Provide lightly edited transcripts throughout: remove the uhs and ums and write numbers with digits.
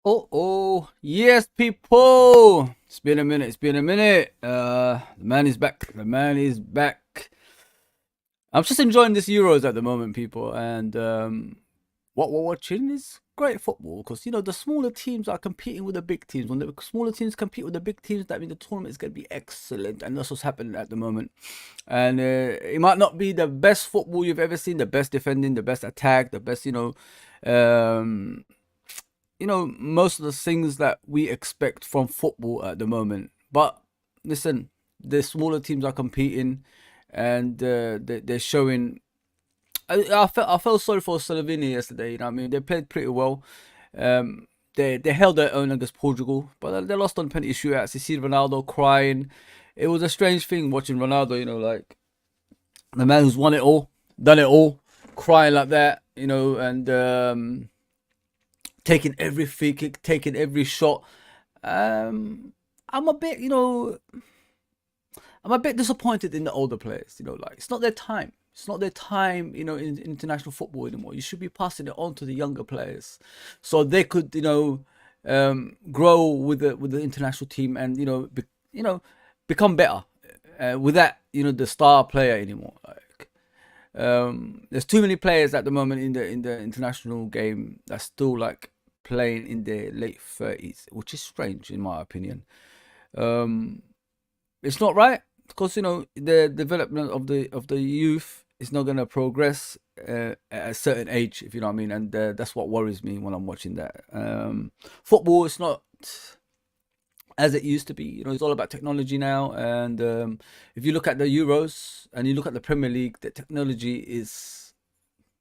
Oh, yes, people. It's been a minute. It's been a minute. The man is back. The man is back. I'm just enjoying this Euros at the moment, people, and what we're watching is great football because the smaller teams are competing with the big teams. When the smaller teams compete with the big teams, that means the tournament is going to be excellent, and that's what's happening at the moment. And it might not be the best football you've ever seen, the best defending, the best attack, the best um, most of the things that we expect from football at the moment. But listen, the smaller teams are competing, and they're showing. I felt sorry for Slovenia yesterday. You know what I mean? They played pretty well. They held their own against Portugal, but they lost on penalty shootouts. You see Ronaldo crying. It was a strange thing watching Ronaldo. Like the man who's won it all, done it all, crying like that. And taking every free kick, taking every shot. I'm a bit, I'm a bit disappointed in the older players. Like it's not their time. It's not their time, in international football anymore. You should be passing it on to the younger players, so they could, grow with the international team and become better. With that, the star player anymore. Like, there's too many players at the moment in the international game that's still like playing in their late 30s, which is strange in my opinion. Um, it's not right because the development of the youth is not going to progress at a certain age, if you know what I mean, and that's what worries me when I'm watching that. Football is not as it used to be. It's all about technology now, and if you look at the Euros and you look at the Premier League, the technology is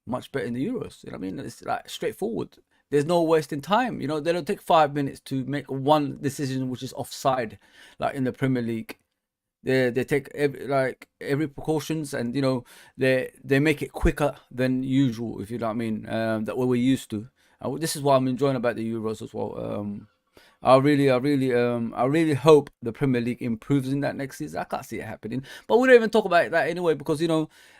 much better in the Euros. You know what I mean? It's like straightforward. There's no wasting time. They don't take 5 minutes to make one decision which is offside, like in the Premier League. They take every precautions, and they make it quicker than usual, if you know what I mean. That what we're used to. This is what I'm enjoying about the Euros as well. I really hope the Premier League improves in that next season. I can't see it happening, but we don't even talk about that anyway because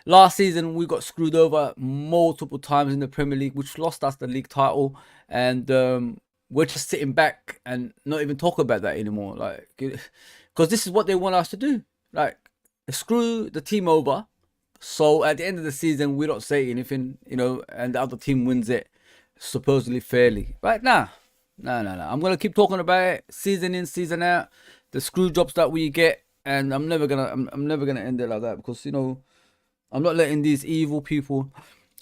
last season we got screwed over multiple times in the Premier League, which lost us the league title, and we're just sitting back and not even talk about that anymore. Like, because this is what they want us to do, like screw the team over. So at the end of the season, we don't say anything, and the other team wins it supposedly fairly. Right now. No. I'm gonna keep talking about it, season in, season out, the screw jobs that we get, and I'm never gonna end it like that because I'm not letting these evil people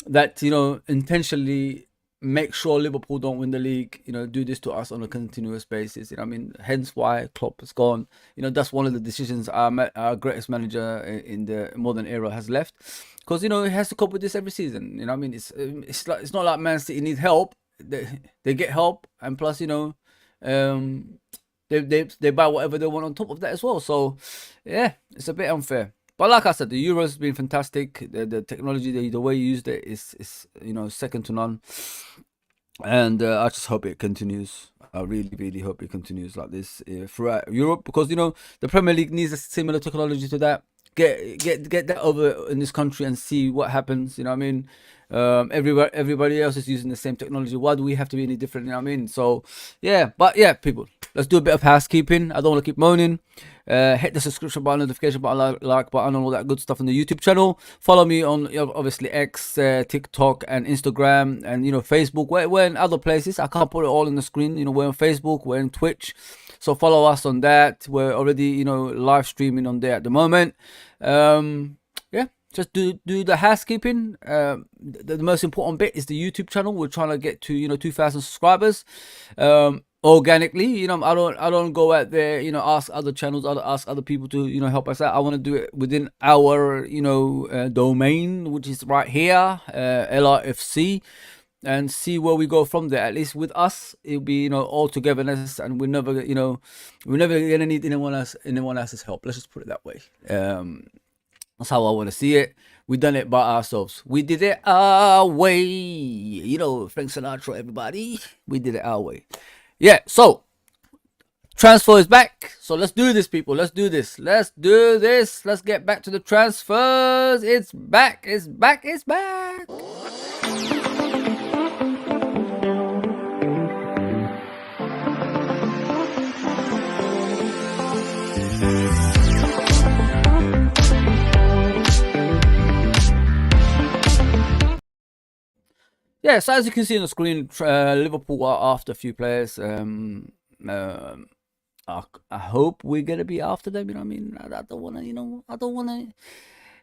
that intentionally make sure Liverpool don't win the league, do this to us on a continuous basis. I mean, hence why Klopp is gone. That's one of the decisions our greatest manager in the modern era has left, because he has to cope with this every season. I mean, it's not like Man City need help. They get help, and plus um, they buy whatever they want on top of that as well. So yeah, it's a bit unfair. But like I said, the Euros has been fantastic. The technology, the way you used it is second to none. And I just hope it continues. I really, really hope it continues like this throughout Europe, because the Premier League needs a similar technology to that. Get that over in this country and see what happens. You know what I mean? Everybody else is using the same technology. Why do we have to be any different? You know what I mean? So yeah, but yeah, people, let's do a bit of housekeeping. I don't want to keep moaning. Hit the subscription button, notification button, like button, and all that good stuff on the YouTube channel. Follow me on obviously X, TikTok, and Instagram, and Facebook. We're in other places. I can't put it all on the screen. We're on Facebook, we're on Twitch. So follow us on that. We're already live streaming on there at the moment. Yeah, just do the housekeeping. The most important bit is the YouTube channel. We're trying to get to 2,000 subscribers. Organically, I don't go out there, ask other channels, ask other people to help us out. I want to do it within our domain, which is right here, LRFC, and see where we go from there. At least with us, it'll be all togetherness, and we're never gonna need anyone else's help. Let's just put it that way. That's how I want to see it. We done it by ourselves. We did it our way. Frank Sinatra, everybody. We did it our way. Yeah, so transfer is back. So let's do this, people. Let's do this. Let's get back to the transfers. It's back. It's back. It's back. Yeah, so as you can see on the screen, Liverpool are after a few players. Um, I hope we're gonna be after them. You know what I mean? I don't want to. I don't want to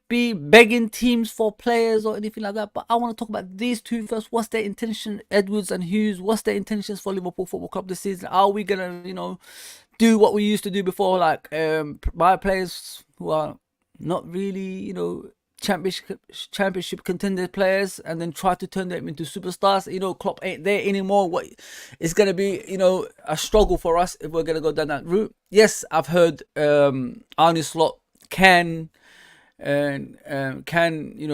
be begging teams for players or anything like that. But I want to talk about these two first. What's their intention, Edwards and Hughes? What's their intentions for Liverpool Football Club this season? Are we gonna, do what we used to do before, like buy players who are not really, championship contender players, and then try to turn them into superstars? Klopp ain't there anymore. What it's gonna be, a struggle for us if we're gonna go down that route. Yes, I've heard Arne Slot can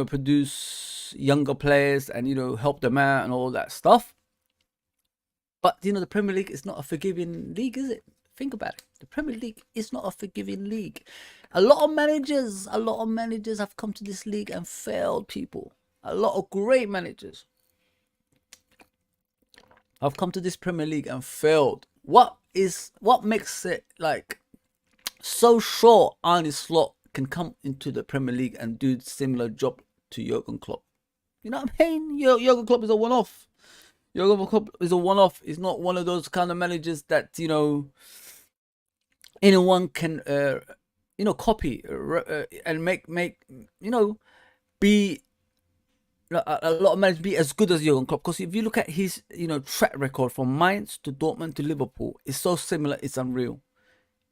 produce younger players and help them out and all that stuff. But the Premier League is not a forgiving league, is it? Think about it. The Premier League is not a forgiving league. A lot of managers have come to this league and failed, people. A lot of great managers have come to this Premier League and failed. What makes it like so sure Arne Slot can come into the Premier League and do similar job to Jurgen Klopp? You know what I mean? Jurgen Klopp is a one-off. Jurgen Klopp is a one-off. He's not one of those kind of managers that anyone can copy and make be a lot of managers be as good as Jurgen Klopp. Because if you look at his track record from Mainz to Dortmund to Liverpool, it's so similar. It's unreal.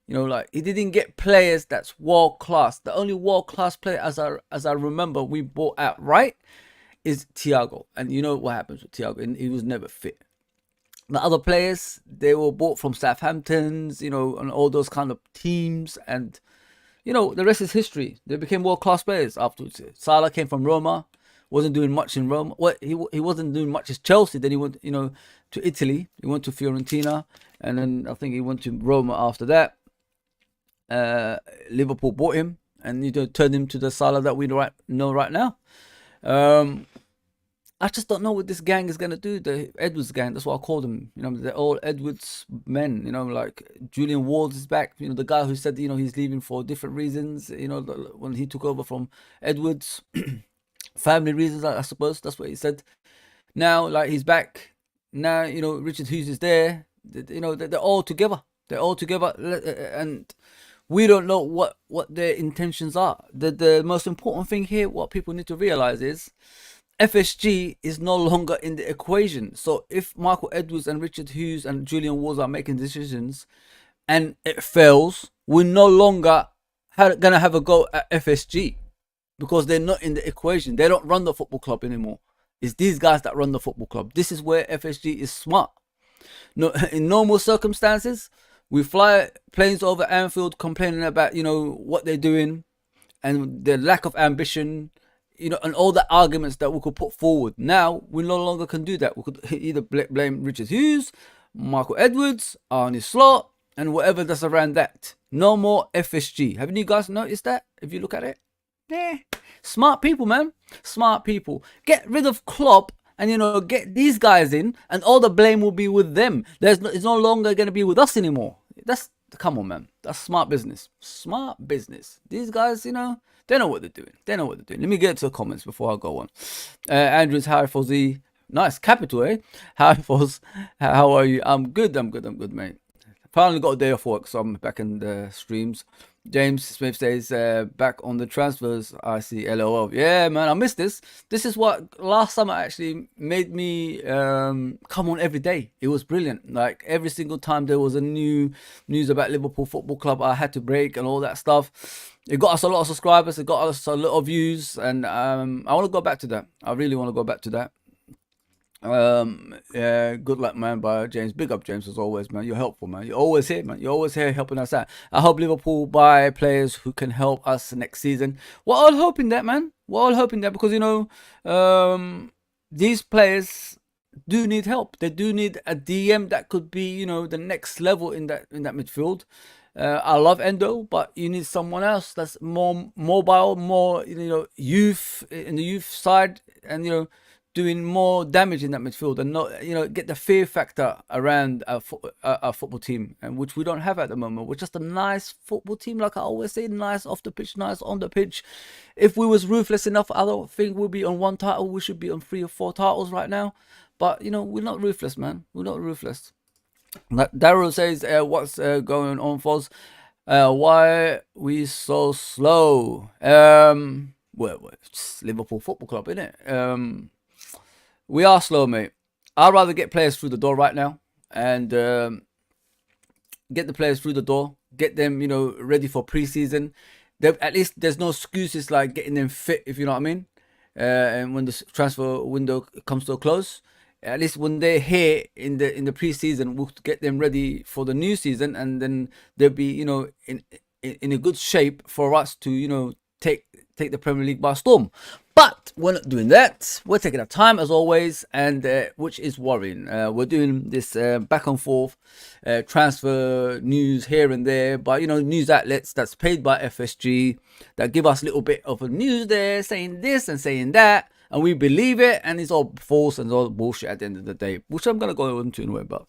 Like he didn't get players that's world class. The only world class player, as I remember, we bought outright is Thiago. And you know what happens with Thiago? And he was never fit. The other players, they were bought from Southamptons, and all those kind of teams. And, the rest is history. They became world class players afterwards. Salah came from Roma, wasn't doing much in Roma. Well, he wasn't doing much as Chelsea. Then he went, to Italy. He went to Fiorentina. And then I think he went to Roma after that. Liverpool bought him and turned him to the Salah that we know right now. I just don't know what this gang is gonna do. The Edwards gang, that's what I call them. They're all Edwards men. Like Julian Ward is back. The guy who said he's leaving for different reasons. When he took over from Edwards, family reasons, I suppose. That's what he said. Now, like he's back. Now Richard Hughes is there. They're all together. They're all together, and we don't know what their intentions are. The most important thing here, what people need to realize is FSG is no longer in the equation. So if Michael Edwards and Richard Hughes and Julian Ward are making decisions and it fails, we're no longer gonna have a go at FSG because they're not in the equation. They don't run the football club anymore. It's these guys that run the football club. This is where FSG is smart. No, in normal circumstances, we fly planes over Anfield complaining about what they're doing and their lack of ambition, and all the arguments that we could put forward. Now we no longer can do that. We could either blame Richard Hughes, Michael Edwards, Arne Slot, and whatever that's around that. No more FSG. Haven't you guys noticed that? If you look at it, smart people, man. Smart people. Get rid of Klopp and get these guys in, and all the blame will be with them. It's no longer going to be with us anymore. Come on, man. That's smart business. Smart business. These guys, they know what they're doing. They know what they're doing. Let me get to the comments before I go on. Andrews, hi Fozzy. Nice capital, eh? Hi Foz. How are you? I'm good, mate. Finally got a day off work, so I'm back in the streams. James Smith says, back on the transfers, I see LOL. Yeah, man, I missed this. This is what last summer actually made me come on every day. It was brilliant. Like every single time there was a new news about Liverpool Football Club, I had to break and all that stuff. It got us a lot of subscribers. It got us a lot of views. And I want to go back to that. I really want to go back to that. Yeah, good luck, man, by James. Big up, James, as always, man. You're helpful, man. You're always here, man. You're always here helping us out. I hope Liverpool buy players who can help us next season. We're all hoping that, man. We're all hoping that because these players do need help. They do need a DM that could be, the next level in that midfield. I love Endo, but you need someone else that's more mobile, more youth in the youth side, and doing more damage in that midfield and not, get the fear factor around our football team, and which we don't have at the moment. We're just a nice football team, like I always say, nice off the pitch, nice on the pitch. If we was ruthless enough, I don't think we'd be on 1 title. We should be on 3 or 4 titles right now. But we're not ruthless, man. We're not ruthless. Daryl says, what's going on, Foz? Why we so slow? Well, it's Liverpool Football Club, isn't it? We are slow, mate. I'd rather get players through the door right now and get the players through the door, get them, ready for pre-season. At least there's no excuses like getting them fit, if you know what I mean. And when the transfer window comes to a close, at least when they're here in the pre-season, we'll get them ready for the new season, and then they'll be, in a good shape for us to, take the Premier League by storm. But we're not doing that. We're taking our time as always, and which is worrying. We're doing this back and forth transfer news here and there, but news outlets that's paid by FSG that give us a little bit of a news there, saying this and saying that, and we believe it, and it's all false and all bullshit at the end of the day, which I'm gonna go into anyway. But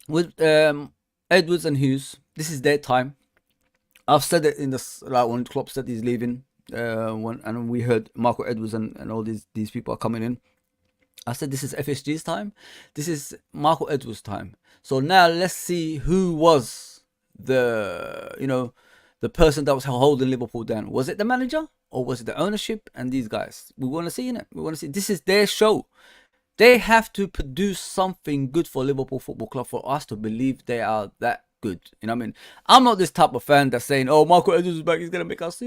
with Edwards and Hughes, this is their time. I've said it in this, like when Klopp said he's leaving, and we heard Marco Edwards and all these people are coming in. I said this is FSG's time. This is Marco Edwards' time. So now let's see who was the person that was holding Liverpool down. Was it the manager or was it the ownership and these guys? We want to see it. We want to see. This is their show. They have to produce something good for Liverpool Football Club for us to believe they are that good. I mean, I'm not this type of fan that's saying, oh, Marco Edwards is back, he's gonna make us,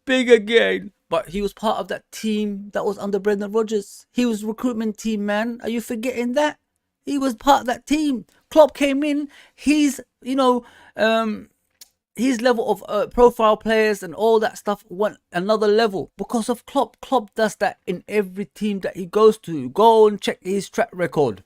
big again. But he was part of that team that was under Brendan Rodgers. He was recruitment team, man. Are you forgetting that? He was part of that team. Klopp came in. He's, his level of profile players and all that stuff went another level because of Klopp. Klopp does that in every team that he goes to. Go and check his track record.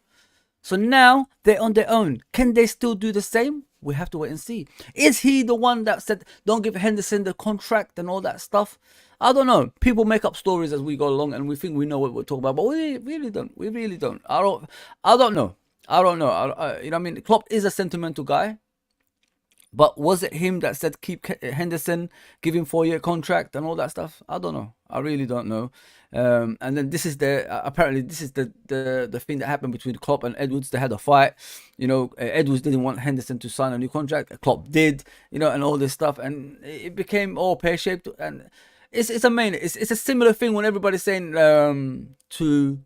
So now they're on their own. Can they still do the same? We have to wait and see. Is he the one that said, don't give Henderson the contract and all that stuff? I don't know. People make up stories as we go along and we think we know what we're talking about, but we really don't. We really don't. I don't know. I mean, Klopp is a sentimental guy. But was it him that said keep Henderson, give him 4-year contract and all that stuff? I don't know. I really don't know. And then this is apparently this is the thing that happened between Klopp and Edwards. They had a fight. Edwards didn't want Henderson to sign a new contract. Klopp did. And all this stuff, and it became all pear-shaped. And it's a similar thing when everybody's saying to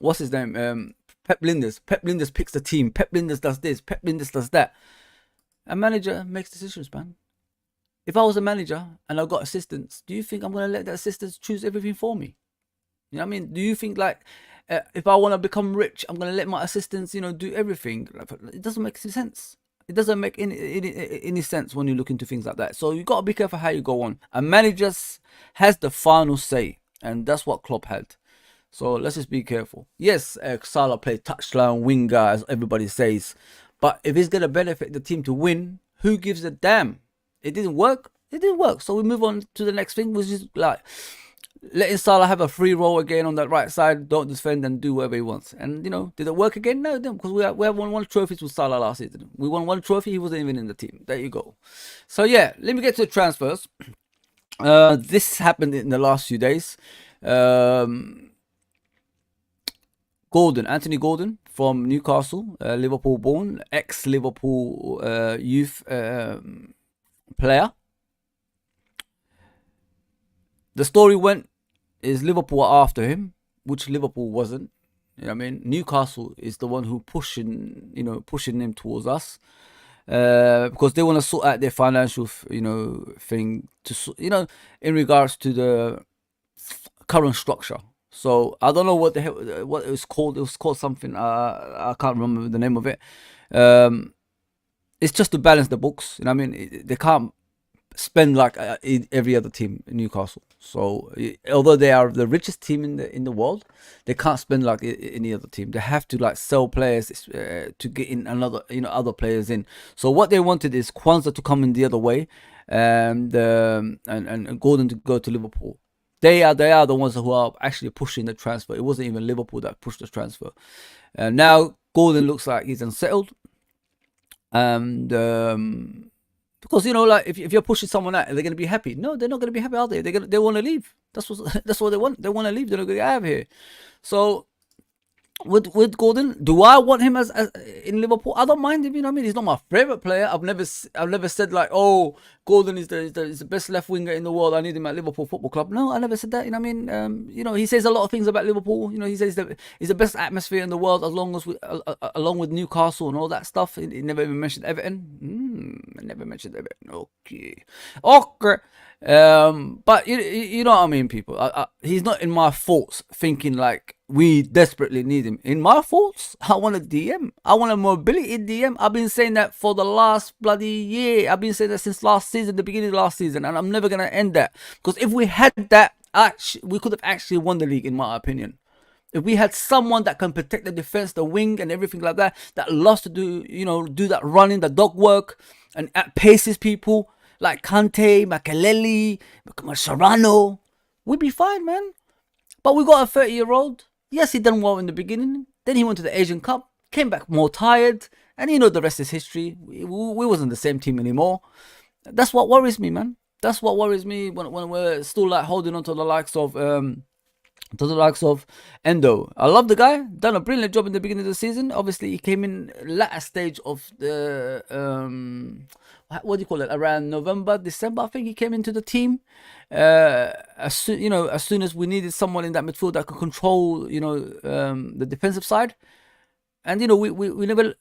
what's his name, Pep Linders. Pep Linders picks the team. Pep Linders does this. Pep Linders does that. A manager makes decisions, man. If I was a manager and I got assistants, do you think I'm going to let the assistants choose everything for me? You know what I mean? Do you think if I want to become rich, I'm going to let my assistants, do everything? It doesn't make sense. It doesn't make any sense when you look into things like that. So you got to be careful how you go on. A manager has the final say, and that's what Klopp had. So let's just be careful. Yes, Salah played touchdown winger, as everybody says. But if it's going to benefit the team to win, who gives a damn? It didn't work. It didn't work. So we move on to the next thing, which is like letting Salah have a free role again on that right side, don't defend and do whatever he wants. And, did it work again? No, it didn't, because we have won 1 trophy with Salah last season. We won 1 trophy, he wasn't even in the team. There you go. So, yeah, let me get to the transfers. This happened in the last few days. Anthony Gordon from Newcastle, Liverpool born, ex-Liverpool youth player. The story went is Liverpool are after him, which Liverpool wasn't. You know what I mean? Newcastle is the one who pushing him towards us. Because they want to sort out their financial, thing to, in regards to the current structure. So I don't know what it was called. It was called something. I can't remember the name of it. It's just to balance the books. You know what I mean? They can't spend like every other team in Newcastle. So although they are the richest team in the world, they can't spend like any other team. They have to like sell players to get in other players in. So what they wanted is Kwanzaa to come in the other way, and Gordon to go to Liverpool. They are the ones who are actually pushing the transfer. It wasn't even Liverpool that pushed the transfer. Now Gordon looks like he's unsettled, and because like if you're pushing someone out, they're gonna be happy. No, they're not gonna be happy, are they? They want to leave. That's what they want. They want to leave. They're not gonna get out of here. So with Gordon, do I want him as in Liverpool? I don't mind him. You know what I mean? He's not my favorite player. I've never said like, oh, Gordon is the best left winger in the world. I need him at Liverpool Football Club. No, I never said that. You know what I mean? He says a lot of things about Liverpool. He says that he's the best atmosphere in the world, along with Newcastle and all that stuff. He never even mentioned Everton. I never mentioned Everton. Okay. But you know what I mean, people. He's not in my thoughts thinking like we desperately need him. In my thoughts, I want a DM. I want a mobility DM. I've been saying that for the last bloody year. I've been saying that since last season, the beginning of last season, and I'm never gonna end that. Because if we had that, we could have actually won the league, in my opinion. If we had someone that can protect the defense, the wing, and everything like that loves to do that running, the dog work, and paces people like Kante, Makelele, Serrano, we'd be fine, man. But we got a 30-year-old. Yes, he done well in the beginning. Then he went to the Asian Cup, came back more tired, and the rest is history. We wasn't the same team anymore. That's what worries me, man. That's what worries me when we're still like holding on to the likes of Endo. I love the guy. Done a brilliant job in the beginning of the season. Obviously, he came in latter stage of the what do you call it? Around November, December, I think he came into the team. As soon as we needed someone in that midfield that could control, the defensive side. And we never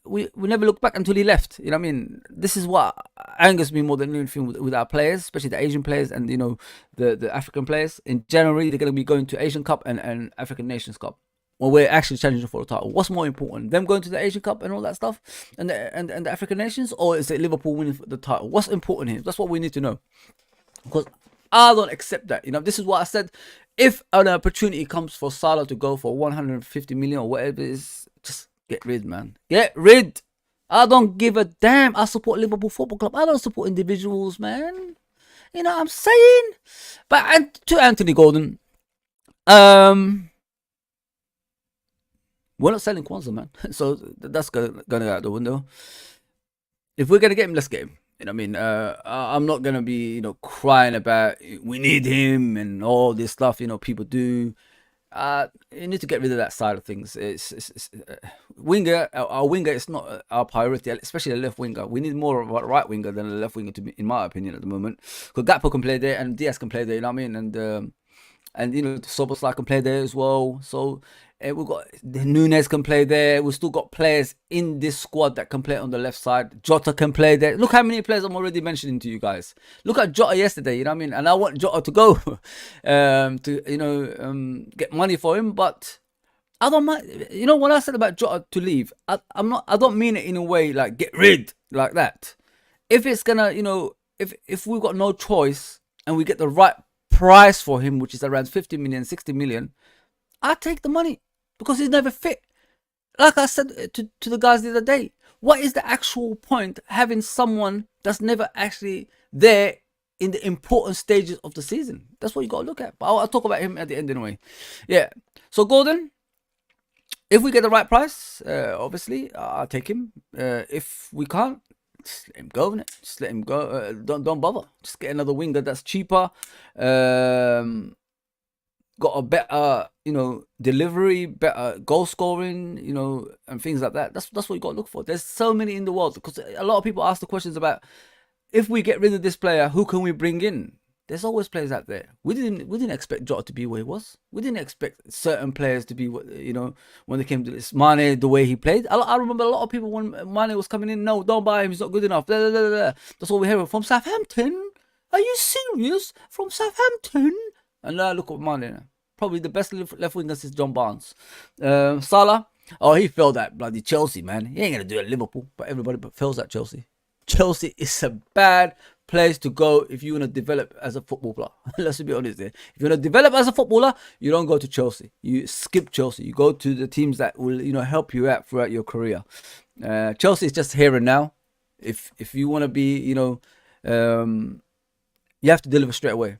looked back until he left. You know what I mean? This is what angers me more than anything with our players, especially the Asian players and the African players. In January, they're going to be going to Asian Cup and African Nations Cup. Well, we're actually challenging for the title. What's more important, them going to the Asian Cup and all that stuff, and the African Nations, or is it Liverpool winning the title? What's important here? That's what we need to know. Because I don't accept that. This is what I said. If an opportunity comes for Salah to go for 150 million or whatever it is, just get rid, man. Get rid. I don't give a damn. I support Liverpool Football Club. I don't support individuals, man. You know what I'm saying? But to Anthony Gordon, we're not selling Kwanzaa, man. So that's gonna go out the window. If we're gonna get him, let's get him. You know what I mean? I'm not gonna be, crying about we need him and all this stuff. People do. You need to get rid of that side of things. It's winger. Our winger is not our priority, especially a left winger. We need more of a right winger than a left winger, in my opinion, at the moment. Because Gakpo can play there and Diaz can play there. You know what I mean? And Soboslai can play there as well. So we've got Nunes can play there. We've still got players in this squad that can play on the left side. Jota can play there. Look how many players I'm already mentioning to you guys. Look at Jota yesterday. You know what I mean? And I want Jota to go to get money for him, but I don't mind. When I said about Jota to leave, I don't mean it in a way like get rid like that. If it's gonna, if we've got no choice and we get the right price for him, which is around 50 million, 60 million, I take the money because he's never fit. Like I said to the guys the other day, what is the actual point having someone that's never actually there in the important stages of the season? That's what you got to look at. But I'll talk about him at the end anyway. Yeah. So Gordon, if we get the right price, obviously I'll take him. If we can't, just let him go, innit? Just let him go. Don't bother. Just get another winger that's cheaper. Got a better, delivery, better goal scoring, and things like that. That's what you got to look for. There's so many in the world, because a lot of people ask the questions about, if we get rid of this player, who can we bring in? There's always players out there. We didn't expect Jota to be where he was. We didn't expect certain players to be, when they came to this Mane, the way he played. I remember a lot of people when Mane was coming in, no, don't buy him, he's not good enough. Blah, blah, blah, blah. That's what we heard from Southampton. Are you serious? From Southampton? And now look at Mane. Probably the best left winger since John Barnes. Salah, he failed at bloody Chelsea, man. He ain't going to do it at Liverpool, but everybody fails at Chelsea. Chelsea is a bad place to go if you want to develop as a footballer. Let's be honest there. If you want to develop as a footballer, you don't go to Chelsea. You skip Chelsea. You go to the teams that will, help you out throughout your career. Chelsea is just here and now. If you want to be, you have to deliver straight away.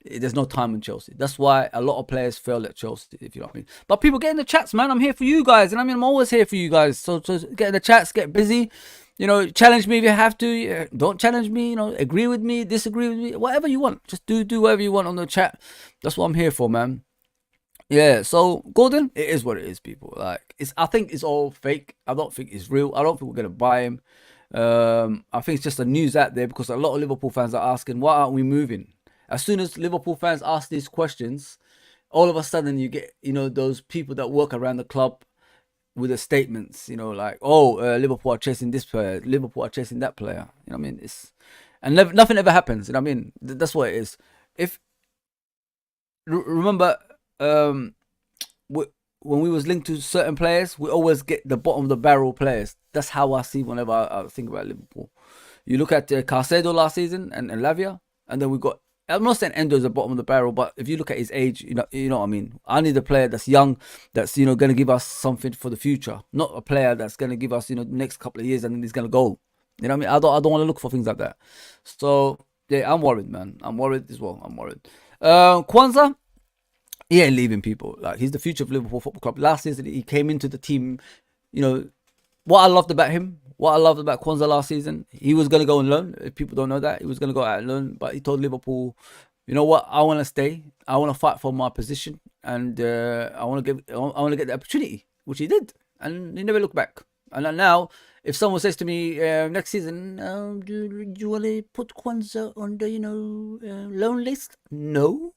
there's no time in Chelsea. That's why a lot of players fail at Chelsea, if you know what I mean. But people get in the chats, man. I'm here for you guys, and I mean, I'm always here for you guys. So get in the chats, get busy. You know, challenge me if you have to. Don't challenge me. You know, agree with me, disagree with me, whatever you want. Just do whatever you want on the chat. That's what I'm here for, man. Yeah, so Gordon, it is what it is, people. Like, I think it's all fake. I don't think it's real. I don't think we're gonna buy him. I think it's just the news out there because a lot of Liverpool fans are asking, why aren't we moving? As soon as Liverpool fans ask these questions, all of a sudden you get, you know, those people that work around the club with the statements, you know, like, oh, Liverpool are chasing this player, Liverpool are chasing that player. You know what I mean? Nothing ever happens. You know what I mean? That's what it is. Remember, when we was linked to certain players, we always get the bottom of the barrel players. That's how I see whenever I think about Liverpool. You look at Caicedo last season and Lavia, and then we got. I'm not saying Endo's the bottom of the barrel, but if you look at his age, you know what I mean. I need a player that's young, that's going to give us something for the future, not a player that's going to give us the next couple of years and then he's going to go. You know what I mean? I don't want to look for things like that. So yeah, I'm worried, man. I'm worried as well. I'm worried. Kwanzaa. He ain't leaving, people. Like, he's the future of Liverpool Football Club. Last season, he came into the team. You know, what I loved about him, what I loved about Kwanzaa last season, he was going to go on loan. If people don't know that, he was going to go out on loan. But he told Liverpool, you know what, I want to stay. I want to fight for my position. And I want to get the opportunity, which he did. And he never looked back. And now, if someone says to me next season, do you want to put Kwanzaa on the, loan list? No.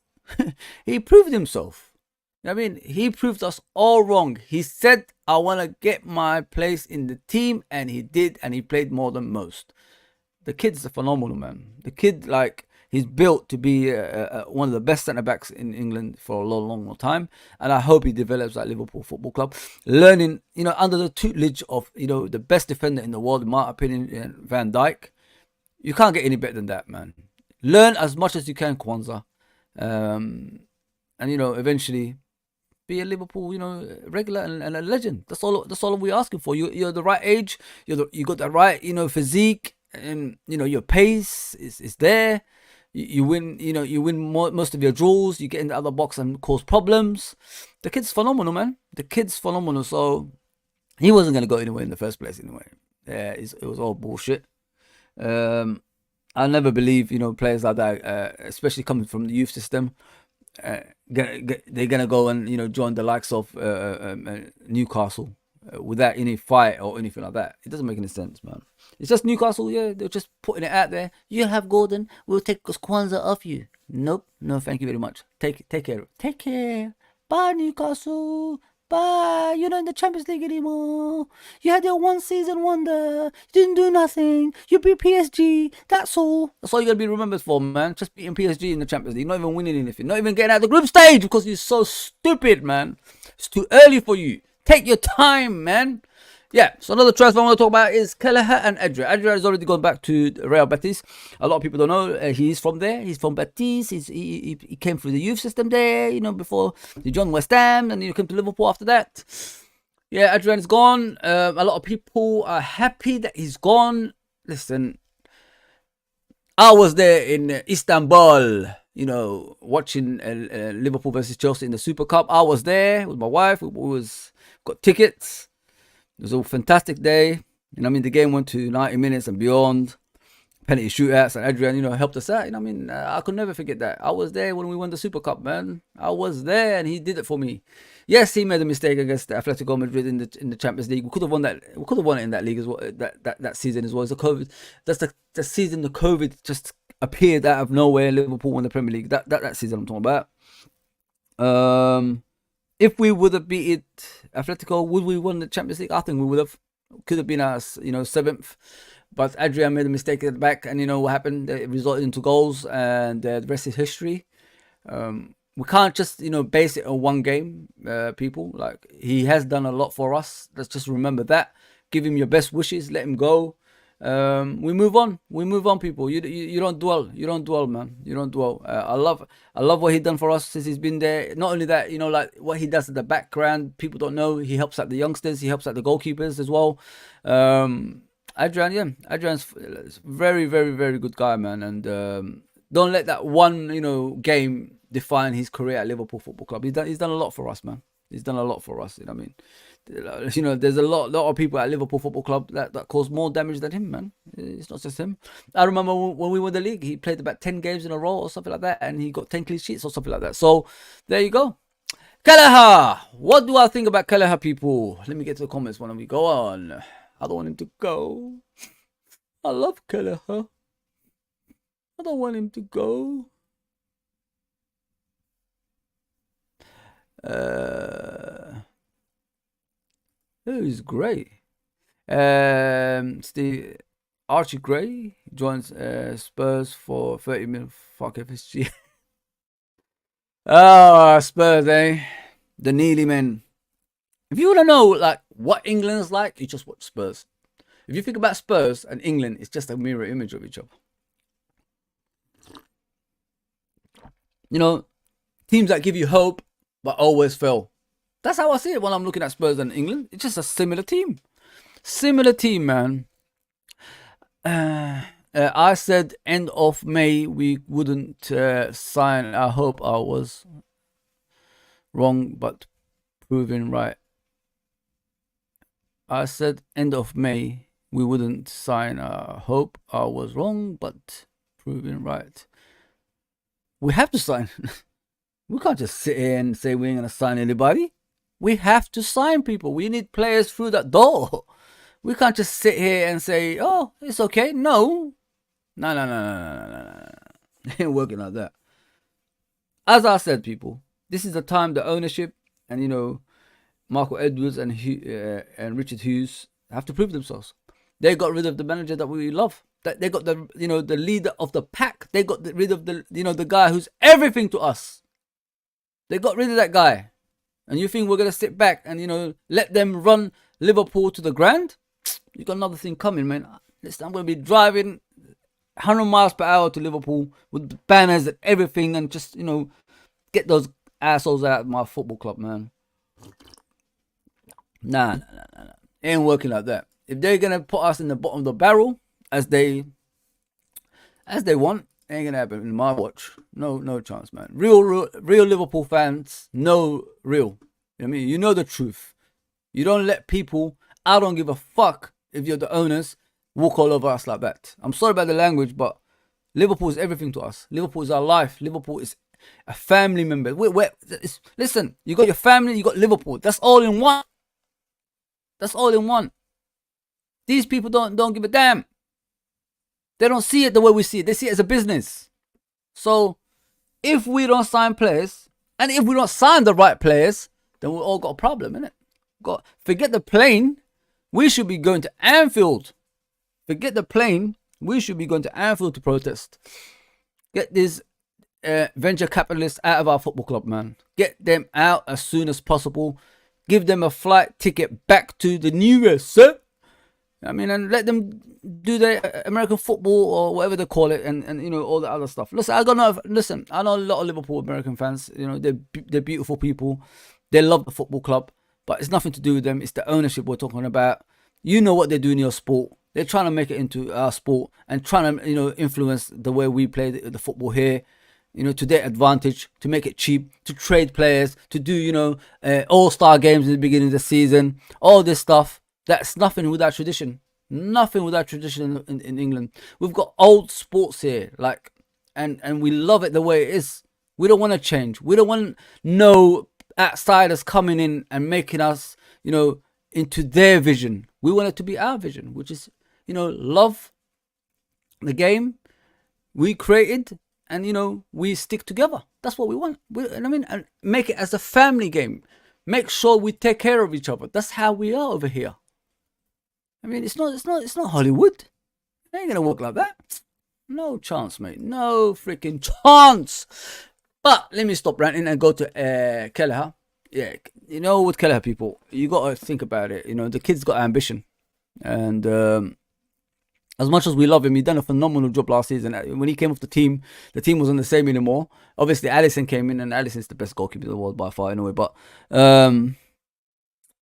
He proved himself. I mean, he proved us all wrong. He said, I want to get my place in the team, and he did, and he played more than most. The kid's a phenomenal, man. The kid, like, he's built to be one of the best centre-backs in England for a long time, and I hope he develops at Liverpool Football Club, learning, under the tutelage of, the best defender in the world, in my opinion, Van Dijk. You can't get any better than that, man. Learn as much as you can, Kwanzaa. And eventually be a Liverpool, regular and a legend. That's all we're asking for. You're the right age. You got the right, physique, and your pace is there. You win, you win most of your draws. You get in the other box and cause problems. The kid's phenomenal, man. The kid's phenomenal. So he wasn't gonna go anywhere in the first place, anyway. Yeah, it was all bullshit. I never believe, players like that, especially coming from the youth system, they're gonna go and join the likes of Newcastle without any fight or anything like that. It doesn't make any sense, man. It's just Newcastle, yeah. They're just putting it out there. You'll have Gordon. We'll take Kwanzaa off you. Nope. No, thank you very much. Take care. Take care. Bye, Newcastle. Bye. You're not in the Champions League anymore. You had your one season wonder. You didn't do nothing. You beat PSG. That's all. That's all you're going to be remembered for, man. Just beating PSG in the Champions League. Not even winning anything. Not even getting out of the group stage because you're so stupid, man. It's too early for you. Take your time, man. Yeah, so another transfer I want to talk about is Kelleher and Adrian. Adrian has already gone back to Real Betis. A lot of people don't know he's from there. He's from Betis. He came through the youth system there, before he joined West Ham, and he came to Liverpool after that. Yeah, Adrian is gone. A lot of people are happy that he's gone. Listen, I was there in Istanbul, watching Liverpool versus Chelsea in the Super Cup. I was there with my wife. We got tickets. It was a fantastic day. The game went to 90 minutes and beyond. Penalty shootouts, and Adrian, helped us out. I could never forget that. I was there when we won the Super Cup, man. I was there, and he did it for me. Yes, he made a mistake against Atletico Madrid in the Champions League. We could have won that. We could have won it in that league as well. That season as well. It's the COVID. That's the season the COVID just appeared out of nowhere. Liverpool won the Premier League. That season I'm talking about. If we would have beat Atletico, would we won the Champions League? I think we would have. Could have been our, 7th. But Adrian made a mistake at the back, and what happened? It resulted into goals, and the rest is history. We can't just, base it on one game, people. Like, he has done a lot for us. Let's just remember that. Give him your best wishes. Let him go. We move on, people. You don't dwell, man. You don't dwell. I love what he done for us since he's been there. Not only that, like what he does in the background, people don't know. He helps out the youngsters, he helps out the goalkeepers as well. Adrian's very, very, very good guy, man. And Don't let that one, game define his career at Liverpool Football Club. He's done a lot for us, man. He's done a lot for us. You know what I mean? There's a lot of people at Liverpool Football Club that cause more damage than him, man. It's not just him. I remember when we won the league, he played about 10 games in a row or something like that, and he got 10 clean sheets or something like that. So there you go. Kelleher, what do I think about Kelleher, people? Let me get to the comments when we go on. I don't want him to go. I love Kelleher. I don't want him to go. He's great. Steve Archie Gray joins Spurs for 30 million. Fuck FSG. Spurs, eh? The Neely men. If you want to know like what England's like, you just watch Spurs. If you think about Spurs and England, it's just a mirror image of each other. Teams that give you hope but always fail. That's how I see it when I'm looking at Spurs and England. It's just a similar team. Similar team, man. I said end of May we wouldn't sign. I hope I was wrong, but proven right. I said end of May we wouldn't sign. I hope I was wrong, but proven right. We have to sign. We can't just sit here and say we ain't gonna sign anybody. We have to sign people. We need players through that door. We can't just sit here and say, oh, it's okay. No. No. It ain't working like that. As I said, people, this is the time the ownership and, Michael Edwards and Richard Hughes have to prove themselves. They got rid of the manager that we love. That they got the leader of the pack. They got rid of the guy who's everything to us. They got rid of that guy. And you think we're going to sit back and, let them run Liverpool to the ground? You got another thing coming, man. Listen, I'm going to be driving 100 miles per hour to Liverpool with banners and everything and just, get those assholes out of my football club, man. Nah. It ain't working like that. If they're going to put us in the bottom of the barrel as they want, ain't gonna happen in my watch. No chance, man. Real Liverpool fans know real. I mean, you know the truth. You don't let people. I don't give a fuck if you're the owners walk all over us like that. I'm sorry about the language, but Liverpool is everything to us. Liverpool is our life. Liverpool is a family member. Listen, you got your family, you got Liverpool. That's all in one. That's all in one. These people don't give a damn. They don't see it the way we see it. They see it as a business. So, if we don't sign players, and if we don't sign the right players, then we all got a problem, innit? Forget the plane. We should be going to Anfield. Forget the plane. We should be going to Anfield to protest. Get these venture capitalists out of our football club, man. Get them out as soon as possible. Give them a flight ticket back to the USA. I mean, and let them do their American football or whatever they call it, and all the other stuff. Listen, I know a lot of Liverpool American fans. They're beautiful people. They love the football club, but it's nothing to do with them. It's the ownership we're talking about. You know what they're doing in your sport. They're trying to make it into our sport and trying to influence the way we play the football here. To their advantage, to make it cheap, to trade players, to do all-star games in the beginning of the season. All this stuff. That's nothing without tradition. Nothing without tradition in England. We've got old sports here, and we love it the way it is. We don't want to change. We don't want no outsiders coming in and making us, into their vision. We want it to be our vision, which is, love the game we created, and we stick together. That's what we want. And make it as a family game. Make sure we take care of each other. That's how we are over here. I mean, it's not Hollywood. It ain't gonna work like that. No chance, mate. No freaking chance. But let me stop ranting and go to Kelleher. Yeah, with Kelleher, people, you gotta think about it. The kid's got ambition, and as much as we love him, he done a phenomenal job last season. When he came off the team wasn't the same anymore. Obviously, Alisson came in, and Alisson's the best goalkeeper in the world by far, anyway. But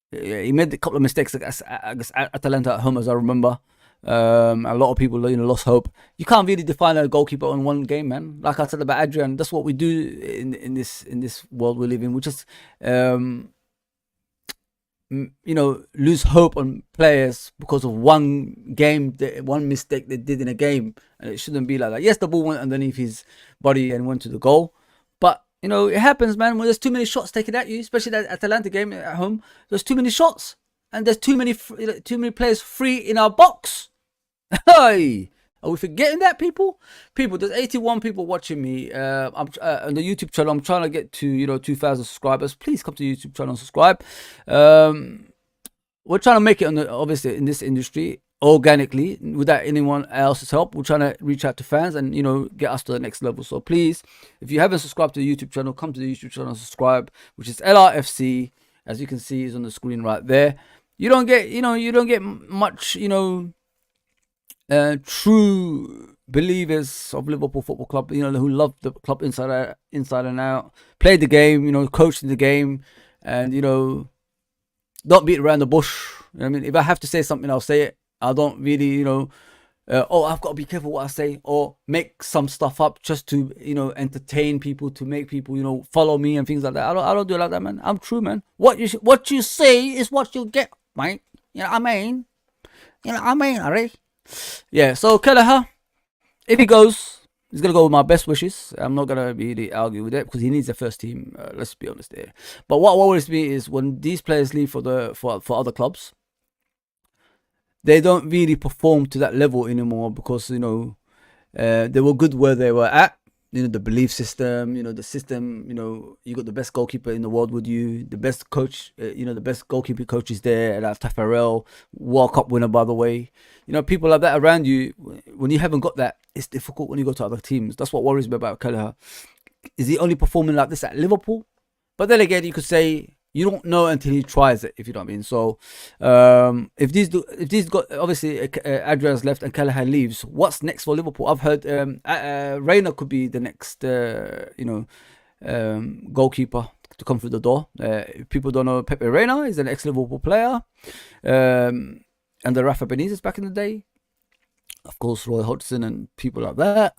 he made a couple of mistakes against Atalanta at home, as I remember. A lot of people, lost hope. You can't really define a goalkeeper on one game, man. Like I said about Adrian, that's what we do in this world we live in. We just lose hope on players because of one game, one mistake they did in a game, and it shouldn't be like that. Yes, the ball went underneath his body and went to the goal, but it happens, man. When there's too many shots taken at you, especially that Atalanta game at home, there's too many shots, and there's too many players free in our box. Hey, are we forgetting that, people? There's 81 people watching me. I'm on the YouTube channel. I'm trying to get to 2,000 subscribers. Please come to the YouTube channel and subscribe. We're trying to make it obviously in this industry organically without anyone else's help. We're trying to reach out to fans and get us to the next level. So please, if you haven't subscribed to the YouTube channel, come to the YouTube channel and subscribe, which is LRFC. As you can see, is on the screen right there. You don't get much true believers of Liverpool Football Club, who love the club inside and out, played the game, coached in the game, and don't beat around the bush. I mean, if I have to say something, I'll say it. I don't really, I've got to be careful what I say, or make some stuff up just to, entertain people, to make people, follow me and things like that. I don't do it like that, man. I'm true, man. What you say is what you get, mate. You know what I mean? Alright? Yeah, so Kelleher, if he goes, he's going to go with my best wishes. I'm not going to really argue with it because he needs the first team. Let's be honest there. But what worries me is when these players leave for other clubs, they don't really perform to that level anymore because, they were good where they were at. The belief system, the system, you got the best goalkeeper in the world with you, the best coach, the best goalkeeper coach is there, like Taffarel, World Cup winner, by the way. People like that around you. When you haven't got that, it's difficult when you go to other teams. That's what worries me about Kelleher. Is he only performing like this at Liverpool? But then again, you could say you don't know until he tries it, if you know what I mean. So if these got, obviously Adrian's left and Kelleher leaves, what's next for Liverpool? I've heard Reina could be the next goalkeeper to come through the door. If people don't know, Pepe Reina is an ex-Liverpool player, and the Rafa Benitez back in the day, of course, Roy Hodgson and people like that.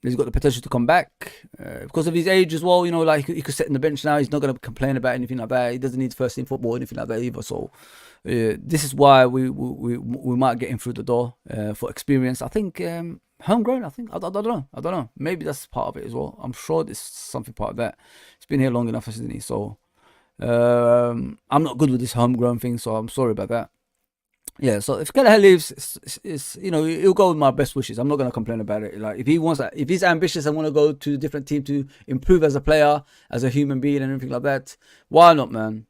He's got the potential to come back because of his age as well. Like he could sit in the bench now. He's not going to complain about anything like that. He doesn't need first team football or anything like that either. So this is why we might get him through the door for experience. I think homegrown. I don't know. Maybe that's part of it as well. I'm sure there's something part of that. He's been here long enough, hasn't he? So I'm not good with this homegrown thing. So I'm sorry about that. Yeah, so if Kelleher leaves, he'll go with my best wishes. I'm not gonna complain about it. Like if he's ambitious and want to go to a different team to improve as a player, as a human being, and everything like that, why not, man?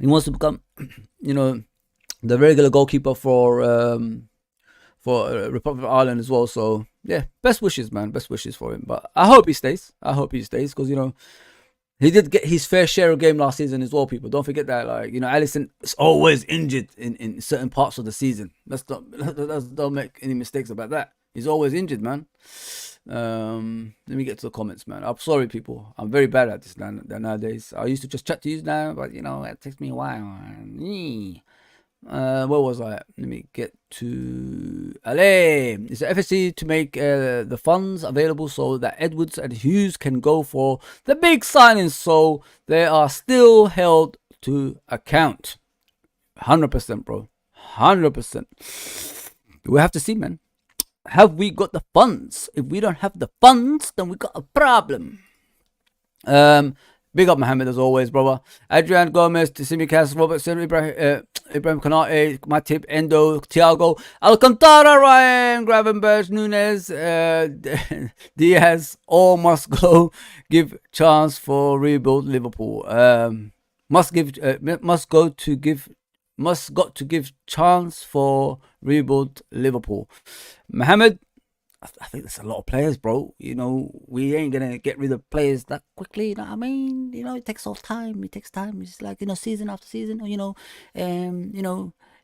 He wants to become, the regular goalkeeper for Republic of Ireland as well. So yeah, best wishes, man. Best wishes for him. But I hope he stays. Because he did get his fair share of game last season as well, people. Don't forget that. Like, Alisson is always injured in certain parts of the season. Don't make any mistakes about that. He's always injured, man. Let me get to the comments, man. I'm sorry, people. I'm very bad at this nowadays. I used to just chat to you now, but, it takes me a while. Where was I? Let me get to Allez. It's the FSC to make the funds available so that Edwards and Hughes can go for the big signings, so they are still held to account. 100%, bro. 100%. We have to see, man. Have we got the funds? If we don't have the funds, then we got a problem. Big up Mohammed as always, brother. Adrian Gomez, Tsimikas, Robertson, Ibrahim Konate, Matip, Endo, Thiago, Alcantara, Ryan, Gravenberch, Nunes, Diaz, all must go give chance for rebuild Liverpool. Must got to give chance for rebuild Liverpool. Mohammed, I think there's a lot of players, bro. We ain't gonna get rid of players that quickly. You know what I mean? It takes all time. It takes time. It's like season after season.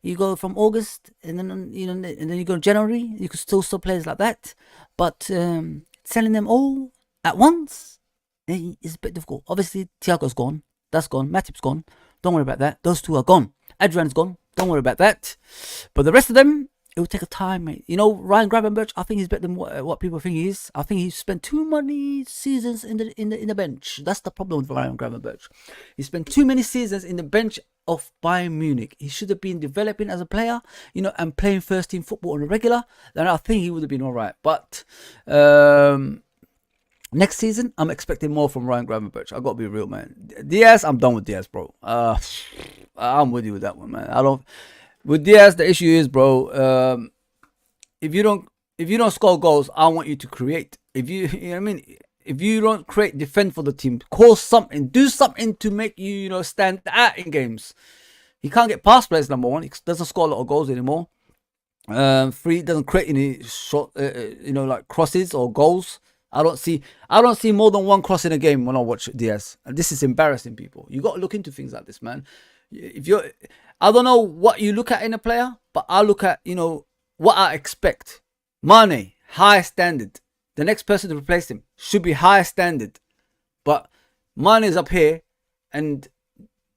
You go from August and then you go January. You could still sell players like that, but selling them all at once is a bit difficult. Obviously, Thiago's gone. That's gone. Matip's gone. Don't worry about that. Those two are gone. Adrian's gone. Don't worry about that. But the rest of them, it will take a time, mate. You know, Ryan Gravenberch, I think he's better than what people think he is. I think he spent too many seasons in the bench. That's the problem with Ryan Gravenberch. He spent too many seasons in the bench of Bayern Munich. He should have been developing as a player, you know, and playing first team football on a regular. Then I think he would have been all right. But next season, I'm expecting more from Ryan Gravenberch. I got to be real, man. Diaz, I'm done with Diaz, bro. I'm with you with that one, man. With Diaz, the issue is, bro, if you don't score goals, I want you to create. You know what I mean? If you don't create, defend for the team, cause something, do something to make you, you know, stand out in games. He can't get past players, number one. He doesn't score a lot of goals anymore. Free doesn't create any shot, you know, like crosses or goals. I don't see more than one cross in a game when I watch Diaz. And this is embarrassing, people. You got to look into things like this, man. I don't know what you look at in a player, but I look at, you know, what I expect. Mane, high standard. The next person to replace him should be high standard. But Mane is up here and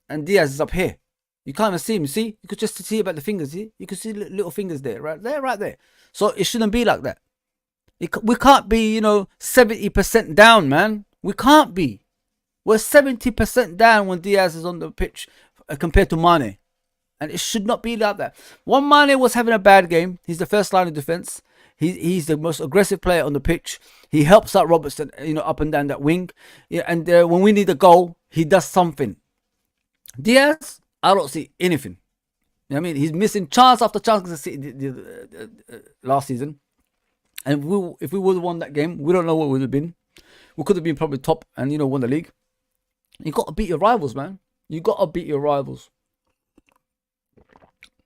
Diaz is up here. You can't even see him, see? You could just see about the fingers, see? You can see little fingers there, right there. So it shouldn't be like that. We can't be, you know, 70% down, man. We can't be. We're 70% down when Diaz is on the pitch compared to Mane. And it should not be like that. When Mane was having a bad game, he's the first line of defense. He's the most aggressive player on the pitch. He helps out Robertson, you know, up and down that wing. Yeah, and when we need a goal, he does something. Diaz, I don't see anything. You know what I mean? He's missing chance after chance because last season. And if we would have won that game, we don't know what would have been. We could have been probably top and, you know, won the league. You got to beat your rivals, man. You got to beat your rivals.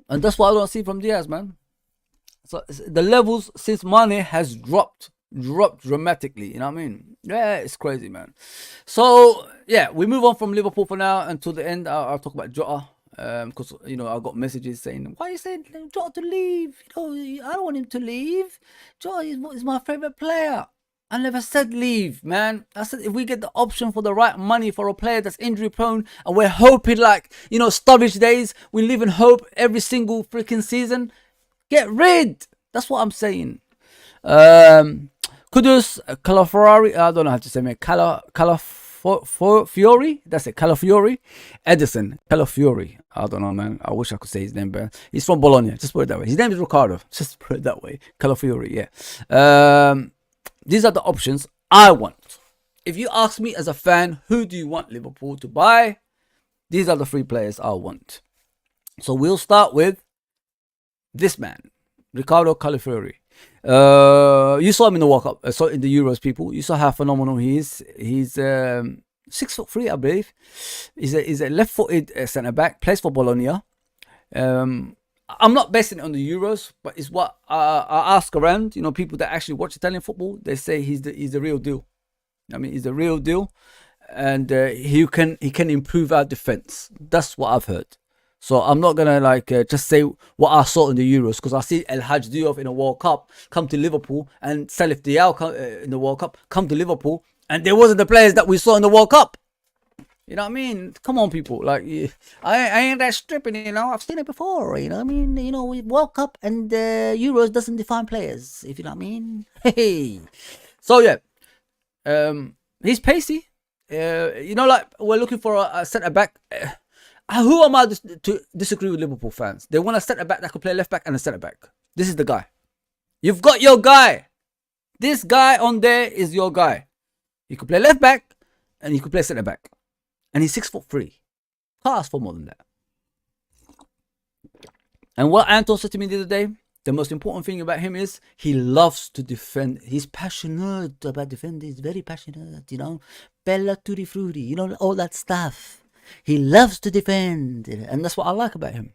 And that's what I don't see from Diaz, man. So the levels since Mane has dropped dramatically. You know what I mean? Yeah, it's crazy, man. So yeah, we move on from Liverpool for now until the end. I'll talk about Jota. Because, you know, I got messages saying, why are you saying Jota to leave? You know, I don't want him to leave. Jota is my favourite player. I never said leave, man. I said if we get the option for the right money for a player that's injury prone and we're hoping like, you know, Sturridge days, we live in hope every single freaking season, get rid. That's what I'm saying. Kudus, Calafiori, I don't know how to say, man. Calafiori, that's it, Calafiori. Edison, Calafiori. I don't know, man. I wish I could say his name better. He's from Bologna, just put it that way. His name is Ricardo, just put it that way. Calafiori, yeah. These are the options I want. If you ask me as a fan, who do you want Liverpool to buy? These are the three players I want. So we'll start with this man, Ricardo Calafiori. You saw him in the World Cup, so in the Euros, people. You saw how phenomenal he is. He's 6'3", I believe. He's a left-footed centre back. Plays for Bologna. I'm not basing it on the Euros, but it's what I ask around. You know, people that actually watch Italian football, they say he's the real deal. I mean, he's the real deal, and he can improve our defense. That's what I've heard. So I'm not gonna just say what I saw in the Euros, because I see El Hadj Diouf in a World Cup come to Liverpool, and Salif Diao in the World Cup come to Liverpool, and there wasn't the players that we saw in the World Cup. You know what I mean? Come on, people. Like, I ain't that stripping, you know. I've seen it before, you know what I mean? You know, World Cup and Euros doesn't define players, if you know what I mean. Hey. So, yeah. He's pacey. You know, like, we're looking for a centre-back. Who am I to disagree with Liverpool fans? They want a centre-back that could play left-back and a centre-back. This is the guy. You've got your guy. This guy on there is your guy. He could play left-back and he could play centre-back. And he's 6'3". Can't ask for more than that. And what Anton said to me the other day, the most important thing about him is he loves to defend. He's passionate about defending. He's very passionate, you know. Bella tutti frutti, you know, all that stuff. He loves to defend. And that's what I like about him.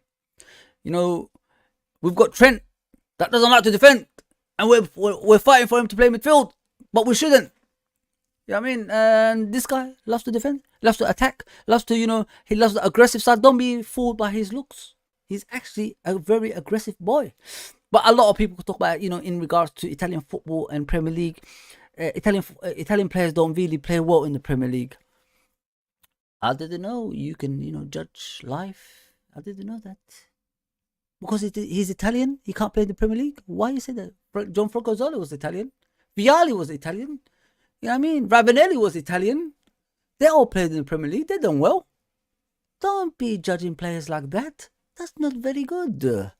You know, we've got Trent that doesn't like to defend. And we're fighting for him to play midfield. But we shouldn't. You know what I mean? And this guy loves to defend, loves to attack, loves to, you know, he loves the aggressive side. Don't be fooled by his looks. He's actually a very aggressive boy. But a lot of people talk about, you know, in regards to Italian football and Premier League, Italian players don't really play well in the Premier League. I didn't know you can, you know, judge life I didn't know that. Because he's Italian, he can't play in the Premier League. Why you say that? John Francozzoli was Italian. Vialli was Italian. You know what I mean? Ravanelli was Italian. They all played in the Premier League. They done well. Don't be judging players like that. That's not very good.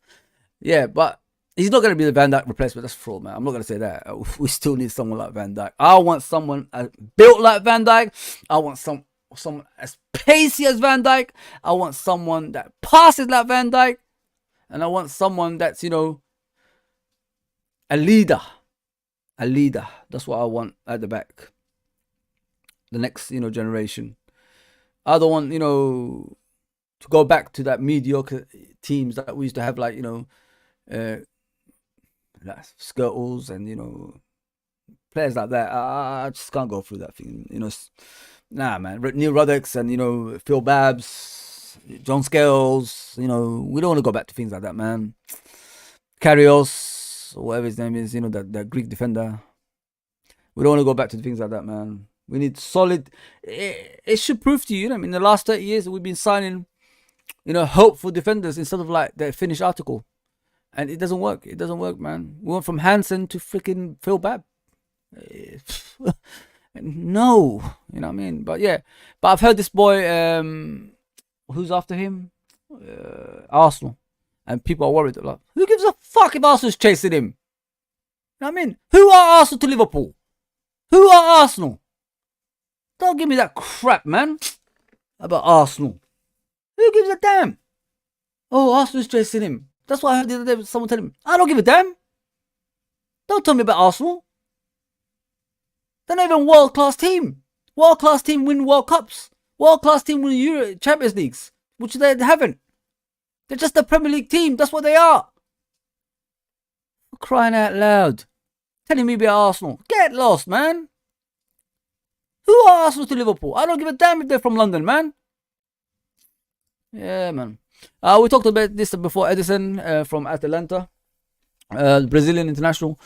Yeah, but he's not going to be the Van Dijk replacement. That's fraud, man. I'm not going to say that. We still need someone like Van Dijk. I want someone built like Van Dijk. I want someone as pacey as Van Dijk. I want someone that passes like Van Dijk. And I want someone that's, you know, a leader. A leader. That's what I want at the back. The next, you know, generation. I don't want, you know, to go back to that mediocre teams that we used to have, like, you know, like Skirtles and, you know, players like that. I just can't go through that thing. You know, nah, man. Neil Ruddocks and, you know, Phil Babbs, John Scales. You know, we don't want to go back to things like that, man. Karios, or whatever his name is, you know, that Greek defender. We don't want to go back to things like that, man. We need solid. It should prove to you, I mean, in the last 30 years, we've been signing, you know, hopeful defenders instead of like the finished article. And it doesn't work. It doesn't work, man. We went from Hansen to freaking Phil Babb. No, you know what I mean? But yeah, but I've heard this boy, who's after him? Arsenal. And people are worried. Like, who gives a fuck if Arsenal's chasing him? You know what I mean? Who are Arsenal to Liverpool? Who are Arsenal? Don't give me that crap, man. About Arsenal. Who gives a damn? Oh, Arsenal's chasing him. That's what I heard the other day. Someone tell him, I don't give a damn. Don't tell me about Arsenal. They're not even a world-class team. World-class team win World Cups. World-class team win Champions Leagues, which they haven't. They're just a Premier League team. That's what they are. For crying out loud. Telling me about Arsenal. Get lost, man. Who are Arsenal to Liverpool? I don't give a damn if they're from London, man. Yeah, man. We talked about this before. Edison from Atalanta, Brazilian international.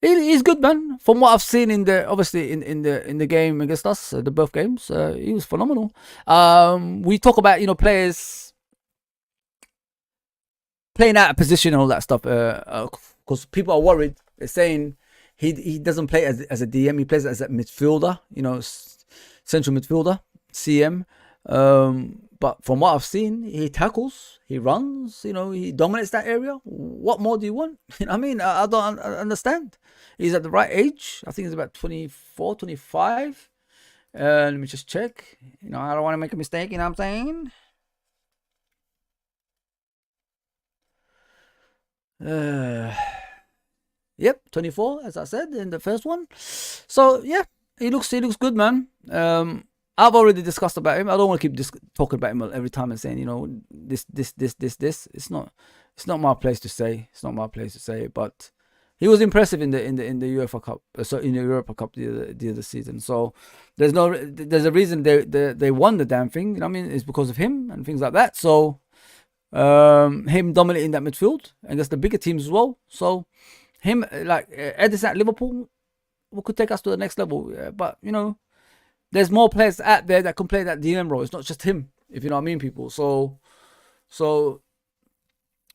He's good, man. From what I've seen in the game against us, the both games, he was phenomenal. We talk about, you know, players playing out of position and all that stuff. Because people are worried. They're saying he doesn't play as a DM. He plays as a midfielder. You know, central midfielder, CM. But from what I've seen, he tackles, he runs, you know, he dominates that area. What more do you want? You know what I mean? I don't understand. He's at the right age. I think he's about 24, 25. Let me just check. You know, I don't want to make a mistake, you know what I'm saying? Yep, 24, as I said in the first one. So yeah, he looks good, man. I've already discussed about him. I don't want to keep talking about him every time and saying, you know, this. It's not my place to say. It's not my place to say. But he was impressive in the UEFA Cup. So in the Europa Cup the other season. So there's a reason they won the damn thing. You know what I mean? It's because of him and things like that. So him dominating that midfield against the bigger teams as well. So him, like Edison at Liverpool, could take us to the next level. But you know, there's more players out there that can play that DM role. It's not just him, if you know what I mean, people. So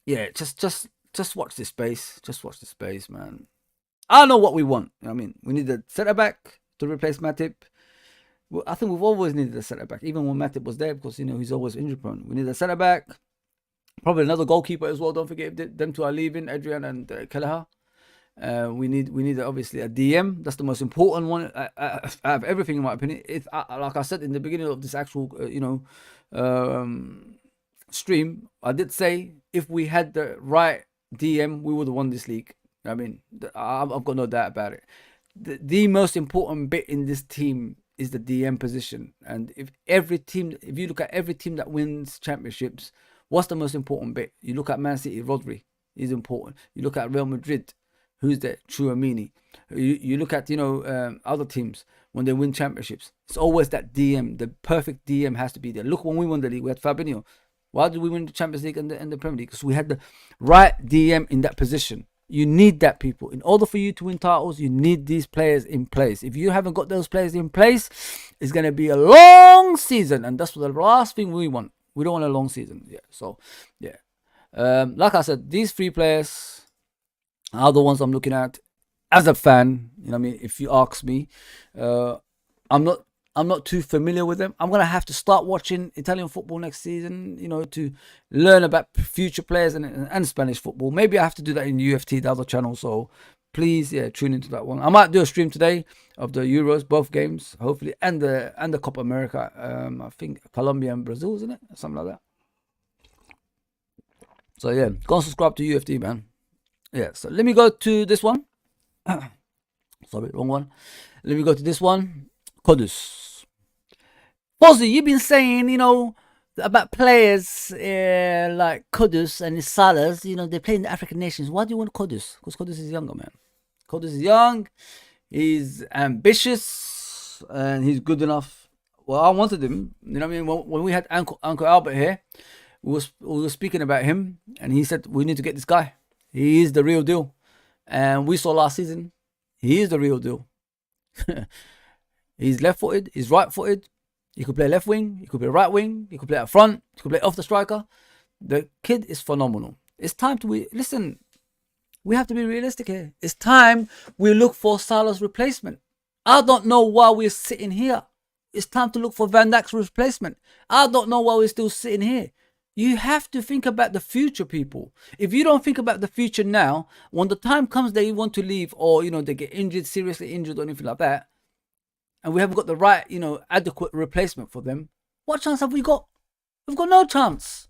yeah, just watch this space. Just watch this space, man. I know what we want. You know what I mean? We need a centre back to replace Matip. Well, I think we've always needed a centre back, even when Matip was there, because you know he's always injury prone. We need a centre back, probably another goalkeeper as well. Don't forget them two are leaving, Adrian and Kelleher. We need obviously a DM. That's the most important one out of everything, in my opinion. Like I said in the beginning of this actual stream, I did say if we had the right DM, we would have won this league. I mean, I've got no doubt about it. The most important bit in this team is the DM position. And if you look at every team that wins championships, what's the most important bit? You look at Man City, Rodri is important. You look at Real Madrid. Who's there? Chouamini. You look at, you know, other teams when they win championships. It's always that DM. The perfect DM has to be there. Look, when we won the league, we had Fabinho. Why did we win the Champions League and the Premier League? Because we had the right DM in that position. You need that, people. In order for you to win titles, you need these players in place. If you haven't got those players in place, it's going to be a long season. And that's the last thing we want. We don't want a long season. Yeah. So, yeah. Like I said, these 3 players are the ones I'm looking at as a fan. You know what I mean? If you ask me, I'm not too familiar with them. I'm gonna have to start watching Italian football next season, to learn about future players and Spanish football. Maybe I have to do that in UFT, the other channel. So please, tune into that one. I might do a stream today of the Euros, both games, hopefully, and the Copa America. I think Colombia and Brazil, isn't it? Something like that. So yeah, go and subscribe to UFT, man. Yeah. So let me go to this one. Sorry, wrong one. Let me go to this one. Kudus. Fozzy, you've been saying, about players like Kudus and Salas, they play in the African nations. Why do you want Kudus? Because Kudus is younger, man. Kudus is young, he's ambitious, and he's good enough. Well, I wanted him. You know what I mean? When we had Uncle Albert here, we were speaking about him, and he said, we need to get this guy. He is the real deal. And we saw last season, he is the real deal. He's left-footed, he's right-footed. He could play left wing, he could play right wing, he could play up front, he could play off the striker. The kid is phenomenal. It's time to listen. We have to be realistic here. It's time we look for Salah's replacement. I don't know why we're sitting here. It's time to look for Van Dijk's replacement. I don't know why we're still sitting here. You have to think about the future, people. If you don't think about the future now, when the time comes that you want to leave, or they get injured, seriously injured, or anything like that, and we haven't got the right, adequate replacement for them, what chance have we got? We've got no chance.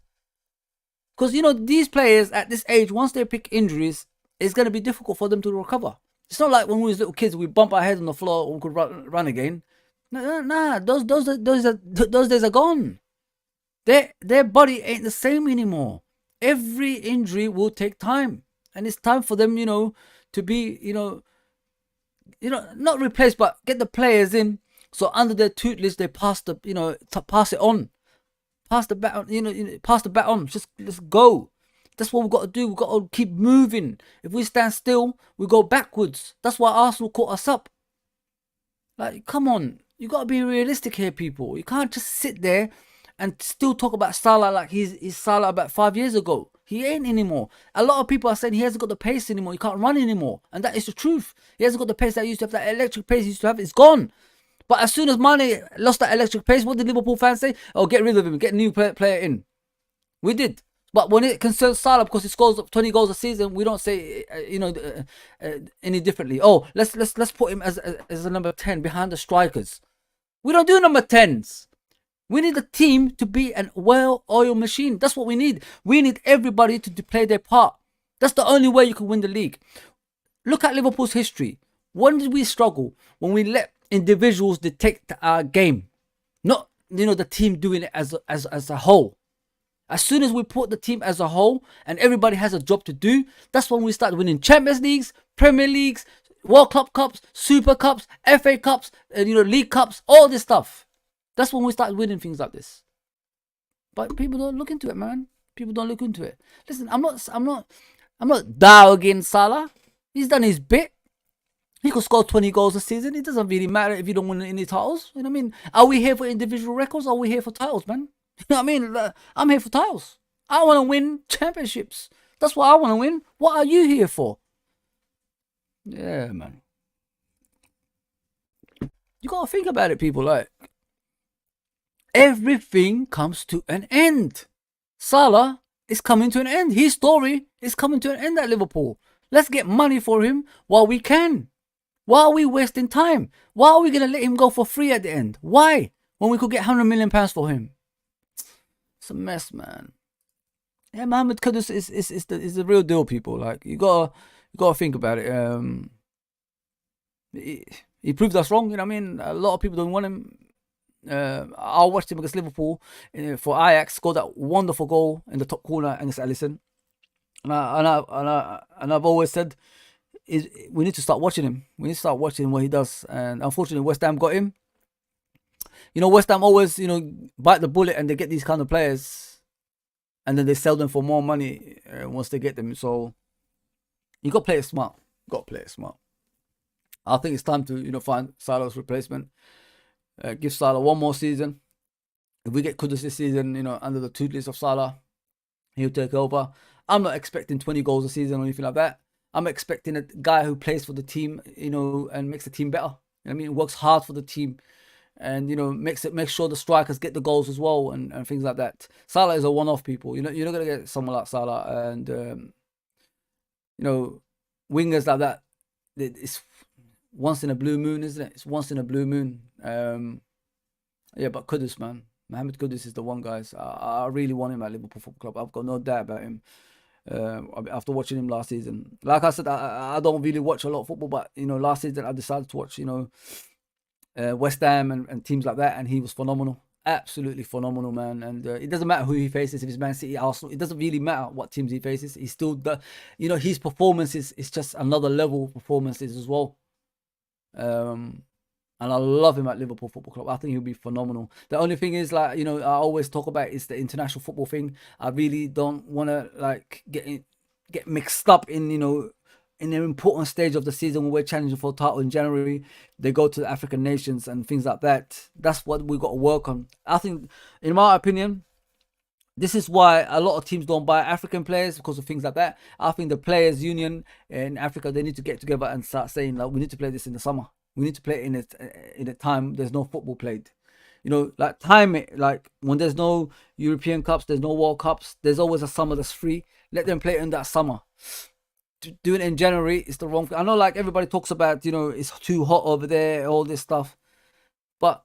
Because, these players at this age, once they pick injuries, it's going to be difficult for them to recover. It's not like when we was little kids, we bump our heads on the floor and we could run again. Nah, those days are gone. Their body ain't the same anymore. Every injury will take time. And it's time for them, to be, not replaced, but get the players in. So under their tutelage, they pass pass it on. Pass the baton, pass the baton. Just let's go. That's what we've got to do. We've got to keep moving. If we stand still, we go backwards. That's why Arsenal caught us up. Like, come on. You got to be realistic here, people. You can't just sit there and still talk about Salah like he's Salah about 5 years ago. He ain't anymore. A lot of people are saying he hasn't got the pace anymore. He can't run anymore. And that is the truth. He hasn't got the pace that he used to have. That electric pace he used to have. It's gone. But as soon as Mane lost that electric pace, what did Liverpool fans say? Oh, get rid of him. Get a new player in. We did. But when it concerns Salah, because he scores 20 goals a season, we don't say, any differently. Oh, let's put him as a number 10 behind the strikers. We don't do number 10s. We need a team to be a well-oiled machine. That's what we need. We need everybody to play their part. That's the only way you can win the league. Look at Liverpool's history. When did we struggle? When we let individuals dictate our game. Not, the team doing it as a whole. As soon as we put the team as a whole and everybody has a job to do, that's when we start winning Champions Leagues, Premier Leagues, World Club Cups, Super Cups, FA Cups, League Cups, all this stuff. That's when we start winning things like this. But people don't look into it, man. People don't look into it. Listen, I'm not dogging Salah. He's done his bit. He could score 20 goals a season. It doesn't really matter if you don't win any titles. You know what I mean? Are we here for individual records or are we here for titles, man? You know what I mean? I'm here for titles. I want to win championships. That's what I want to win. What are you here for? Yeah, man. You got to think about it, people. Like, everything comes to an end. Salah is coming to an end. His story is coming to an end at Liverpool. Let's get money for him while we can. Why are we wasting time? Why are we going to let him go for free at the end? Why? When we could get £100 million for him. It's a mess, man. Yeah, Mohamed Kudus is the real deal, people. Like, you gotta think about it. He proved us wrong. You know what I mean? A lot of people don't want him. I watched him against Liverpool for Ajax. Scored that wonderful goal in the top corner against Alisson. And I've always said, we need to start watching him. We need to start watching what he does. And unfortunately, West Ham got him. West Ham always, bite the bullet and they get these kind of players. And then they sell them for more money once they get them. So, You got to play it smart. Got to play it smart. I think it's time to find Salah's replacement. Give Salah one more season. If we get Kudus this season, under the tutelage of Salah, he'll take over. I'm not expecting 20 goals a season or anything like that. I'm expecting a guy who plays for the team, and makes the team better. I mean, works hard for the team, and makes sure the strikers get the goals as well, and things like that. Salah is a one-off, people. You're not gonna get someone like Salah, and wingers like that. It's once in a blue moon, isn't it? It's once in a blue moon. Yeah, but Kudus, man. Mohamed Kudus is the one, guys. I really want him at Liverpool Football Club. I've got no doubt about him. After watching him last season, like I said, I don't really watch a lot of football, but last season I decided to watch West Ham and teams like that, and he was phenomenal, absolutely phenomenal, man. And it doesn't matter who he faces, if it's Man City, Arsenal, it doesn't really matter what teams he faces. He's still his performances is just another level of performances as well. And I love him at Liverpool Football Club. I think he'll be phenomenal. The only thing is, I always talk about is the international football thing. I really don't want to get mixed up in in an important stage of the season when we're challenging for a title in January. They go to the African nations and things like that. That's what we've got to work on. I think, in my opinion, this is why a lot of teams don't buy African players, because of things like that. I think the players' union in Africa, they need to get together and start saying, we need to play this in the summer. We need to play it in a time there's no football played. Time it, when there's no European Cups, there's no World Cups, there's always a summer that's free. Let them play it in that summer. Doing it in January is the wrong thing. I know, everybody talks about, it's too hot over there, all this stuff. But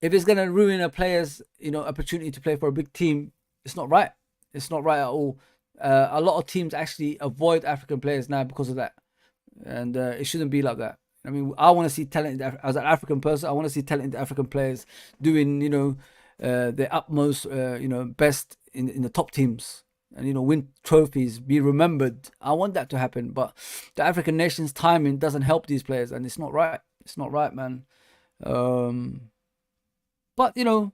if it's going to ruin a player's, opportunity to play for a big team, it's not right. It's not right at all. A lot of teams actually avoid African players now because of that. And it shouldn't be like that. I mean, I want to see talented, as an African person, I want to see talented African players doing, their utmost, best in the top teams, and win trophies, be remembered. I want that to happen, but the African nations' timing doesn't help these players, and it's not right. It's not right, man. But as long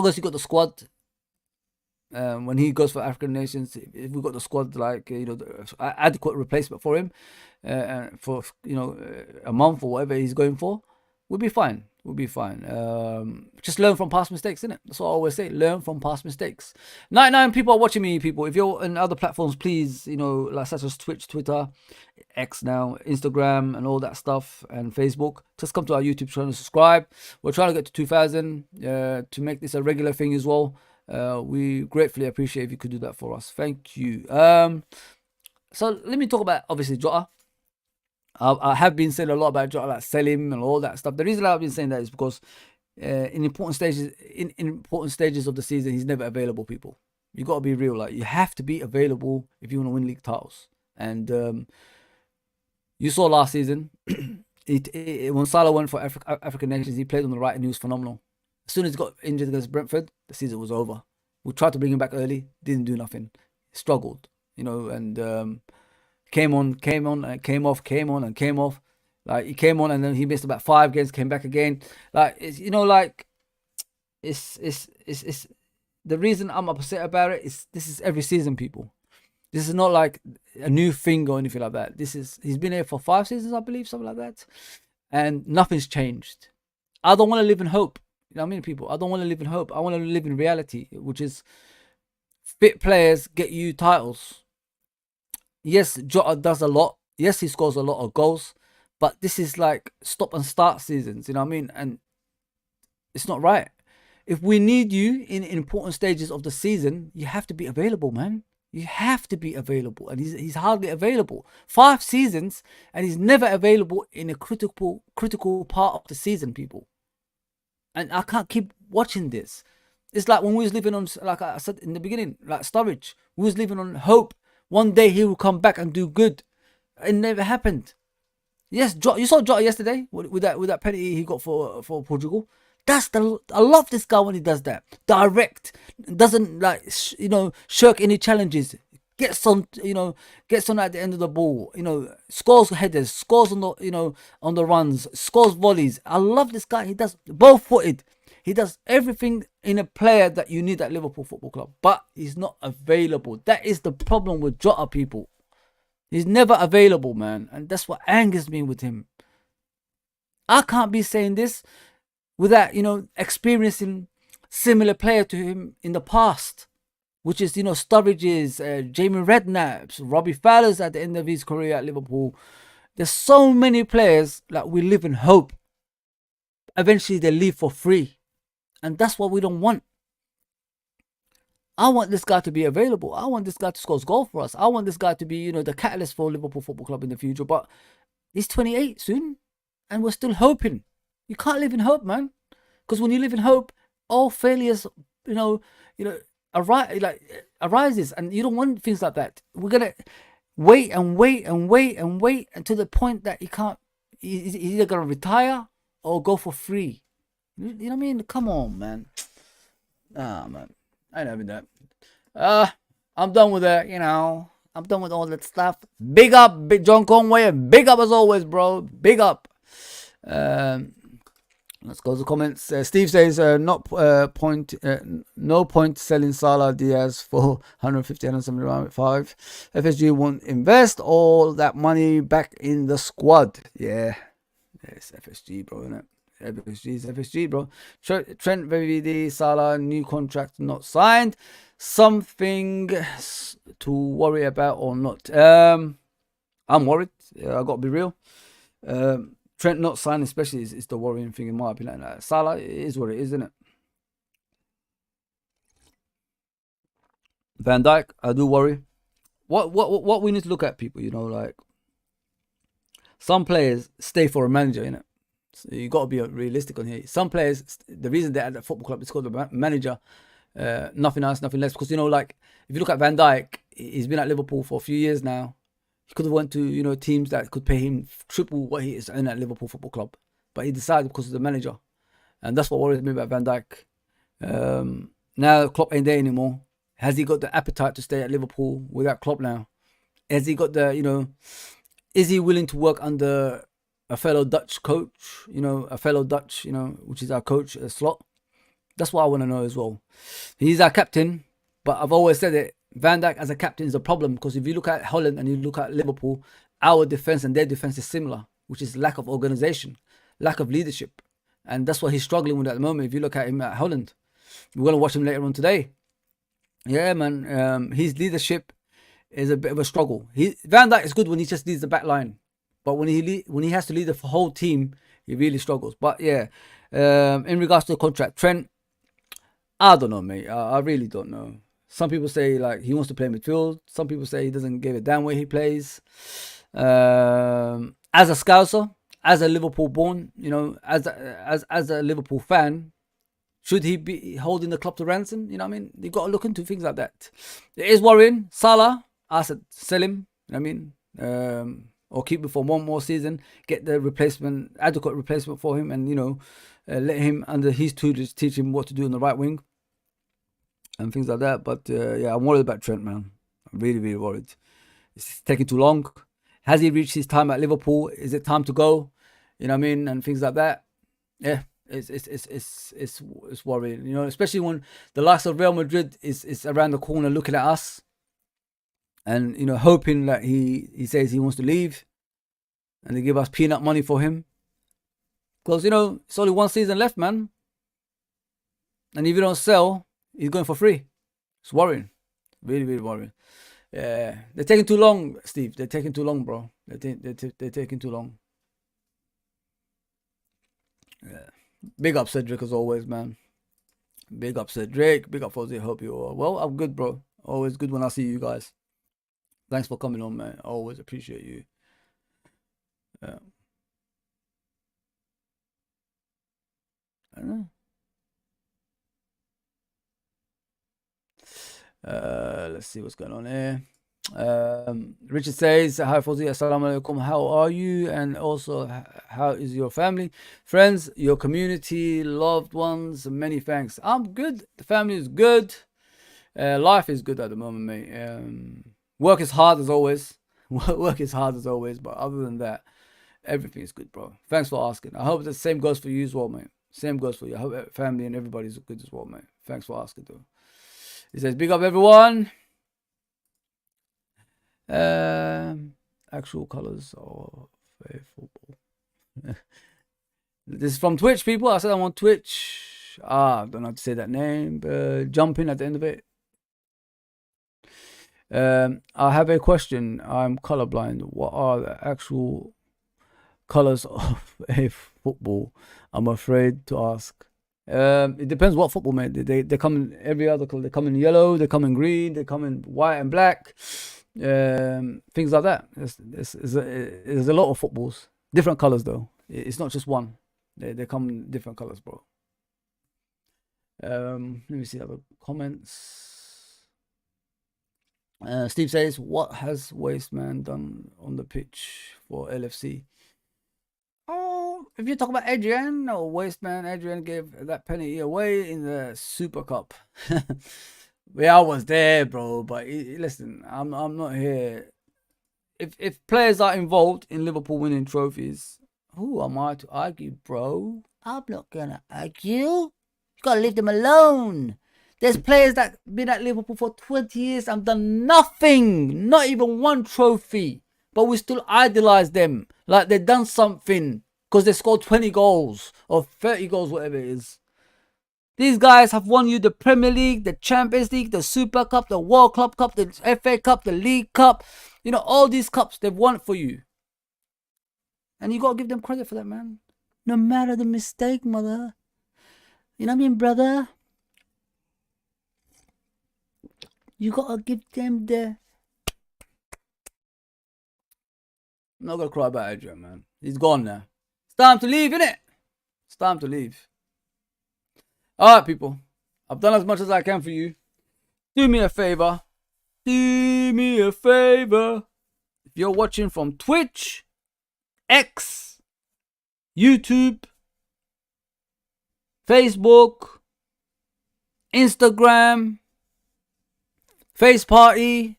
as you got the squad, when he goes for African nations, if we've got the squad, adequate replacement for him, for a month or whatever he's going for, we'll be fine. We'll be fine. Just learn from past mistakes, innit? That's what I always say. Learn from past mistakes. 99 people are watching me, people. If you're on other platforms, please, such as Twitch, Twitter, X now, Instagram, and all that stuff, and Facebook, just come to our YouTube channel, subscribe. We're trying to get to 2,000 to make this a regular thing as well. We gratefully appreciate if you could do that for us. Thank you. So let me talk about, obviously, Jota. I have been saying a lot about Jota, sell him and all that stuff. The reason I've been saying that is because in important stages of the season, he's never available, people. You got to be real. You have to be available if you want to win league titles. And you saw last season, when Salah went for African nations, he played on the right and he was phenomenal. As soon as he got injured against Brentford, the season was over. We tried to bring him back early, didn't do nothing. Struggled, and came on, came off. He came on and then he missed about 5 games, came back again. It's the reason I'm upset about it is this is every season, people. This is not like a new thing or anything like that. He's been here for 5 seasons, I believe, something like that, and nothing's changed. I don't want to live in hope. People, I don't want to live in hope. I want to live in reality, which is fit players get you titles. Yes, Jota does a lot. Yes, he scores a lot of goals. But this is stop and start seasons, And it's not right. If we need you in important stages of the season, you have to be available, man. You have to be available. And he's hardly available. 5 seasons, and he's never available in a critical part of the season, people. And I can't keep watching this. It's like when we was living on, like I said in the beginning, like Sturridge. We was living on hope. One day he will come back and do good. It never happened. Yes, you saw Jota yesterday with that penalty he got for Portugal. I love this guy when he does that. Direct, doesn't shirk any challenges. Gets on at the end of the ball. Scores headers, scores on the runs, scores volleys. I love this guy. He does both-footed. He does everything in a player that you need at Liverpool Football Club, but he's not available. That is the problem with Jota, people. He's never available, man. And that's what angers me with him. I can't be saying this without, experiencing similar player to him in the past, which is, Sturridge's, Jamie Redknapp's, Robbie Fowler's at the end of his career at Liverpool. There's so many players that we live in hope. Eventually they leave for free. And that's what we don't want. I want this guy to be available. I want this guy to score goals for us. I want this guy to be, the catalyst for Liverpool Football Club in the future. But he's 28 soon, and we're still hoping. You can't live in hope, man. Because when you live in hope, all failures, arises, and you don't want things like that. We're gonna wait and wait and wait and wait until the point that he can't. He's either gonna retire or go for free. You know what I mean? Come on, man. Man. I ain't having that. I'm done with that, I'm done with all that stuff. Big up, Big John Conway. Big up as always, bro. Big up. Let's go to the comments. Steve says, no point selling Salah Diaz for 150, 175. FSG won't invest all that money back in the squad. Yeah. It's FSG, bro, isn't it? FSG's FSG, bro. Trent VVD, Salah, new contract not signed. Something to worry about or not? I'm worried. I got to be real. Trent not signed, especially, is the worrying thing in my opinion. Salah, it is what it is, isn't it? Van Dijk, I do worry. What we need to look at, people, like some players stay for a manager, innit? So you got to be realistic on here. Some players, the reason they're at the football club is called the manager. Nothing else, nothing less. Because like if you look at Van Dijk, he's been at Liverpool for a few years now. He could have went to teams that could pay him triple what he is earning at Liverpool Football Club, but he decided because of the manager, and that's what worries me about Van Dijk. Now Klopp ain't there anymore. Has he got the appetite to stay at Liverpool without Klopp now? Has he got the Is he willing to work under a fellow Dutch coach, which is our coach, Slot? That's what I want to know as well. He's our captain, but I've always said it, Van Dijk as a captain is a problem, because if you look at Holland and you look at Liverpool, our defense and their defense is similar, which is lack of organization, lack of leadership. And that's what he's struggling with at the moment. If you look at him at Holland, we're going to watch him later on today. Yeah, man, his leadership is a bit of a struggle. Van Dijk is good when he just leads the back line, but when he has to lead the whole team, he really struggles. But yeah, in regards to the contract, Trent, I don't know, mate. I really don't know. Some people say like he wants to play midfield. Some people say he doesn't give a damn where he plays. As a Scouser, as a Liverpool born, as a Liverpool fan, should he be holding the club to ransom? You know what I mean? You've got to look into things like that. It is worrying. Salah, I said sell him. You know what I mean? Or keep him for one more season. Get the adequate replacement for him, and let him under his tutors teach him what to do on the right wing and things like that. But yeah, I'm worried about Trent, man. I'm really, really worried. It's taking too long. Has he reached his time at Liverpool? Is it time to go? You know what I mean? And things like that. Yeah. It's worrying, especially when the likes of Real Madrid is around the corner looking at us, and hoping that he says he wants to leave, and they give us peanut money for him, because it's only one season left, man. And if you don't sell, he's going for free. It's worrying, really, really worrying. Yeah, they're taking too long, Steve. They're taking too long, bro. They're taking too long. Yeah. Big up Cedric as always, man. Big up Cedric. Big up Fozzy. Hope you are well. I'm good, bro. Always good when I see you guys. Thanks for coming on, man. I always appreciate you. Yeah. I don't know. Let's see what's going on here. Richard says, hi Fozzy, assalamu alaikum, how are you, and also how is your family, friends, your community, loved ones? Many thanks. I'm good. The family is good. Life is good at the moment, mate. Work is hard as always. Work is hard as always, but other than that, everything is good, bro. Thanks for asking. I hope the same goes for you as well, mate. Same goes for you. I hope family and everybody's good as well, mate. Thanks for asking, though. He says, big up everyone. actual colors of a football? This is from Twitch, people. I said I'm on Twitch. I don't know how to say that name, but jumping at the end of it. I have a question. I'm colorblind. What are the actual colors of a football? I'm afraid to ask. It depends what football, man. They come in every other color. They come in yellow. They come in green. They come in white and black. Things like that. There's a lot of footballs. Different colors though. It's not just one. They come in different colors, bro. Let me see other comments. Steve says, what has Wasteman done on the pitch for LFC? Oh, if you talk about Adrian or Wasteman, Adrian gave that penalty away in the Super Cup. Yeah, I was there, bro. But listen, I'm not here. If players are involved in Liverpool winning trophies, who am I to argue, bro? I'm not gonna argue. You gotta leave them alone. There's players that been at Liverpool for 20 years and done nothing, not even one trophy, but we still idolize them like they've done something because they scored 20 goals or 30 goals, whatever it is. These guys have won you the Premier League, the Champions League, the Super Cup, the World Club Cup, the FA Cup, the League Cup. You know, all these cups they've won for you. And you got to give them credit for that, man. No matter the mistake, mother. You know what I mean, brother? You got to give them the... I'm not going to cry about Adrian, man. He's gone now. It's time to leave, innit? It's time to leave. Alright, people. I've done as much as I can for you. Do me a favor. Do me a favor. If you're watching from Twitch, X, YouTube, Facebook, Instagram, Face Party,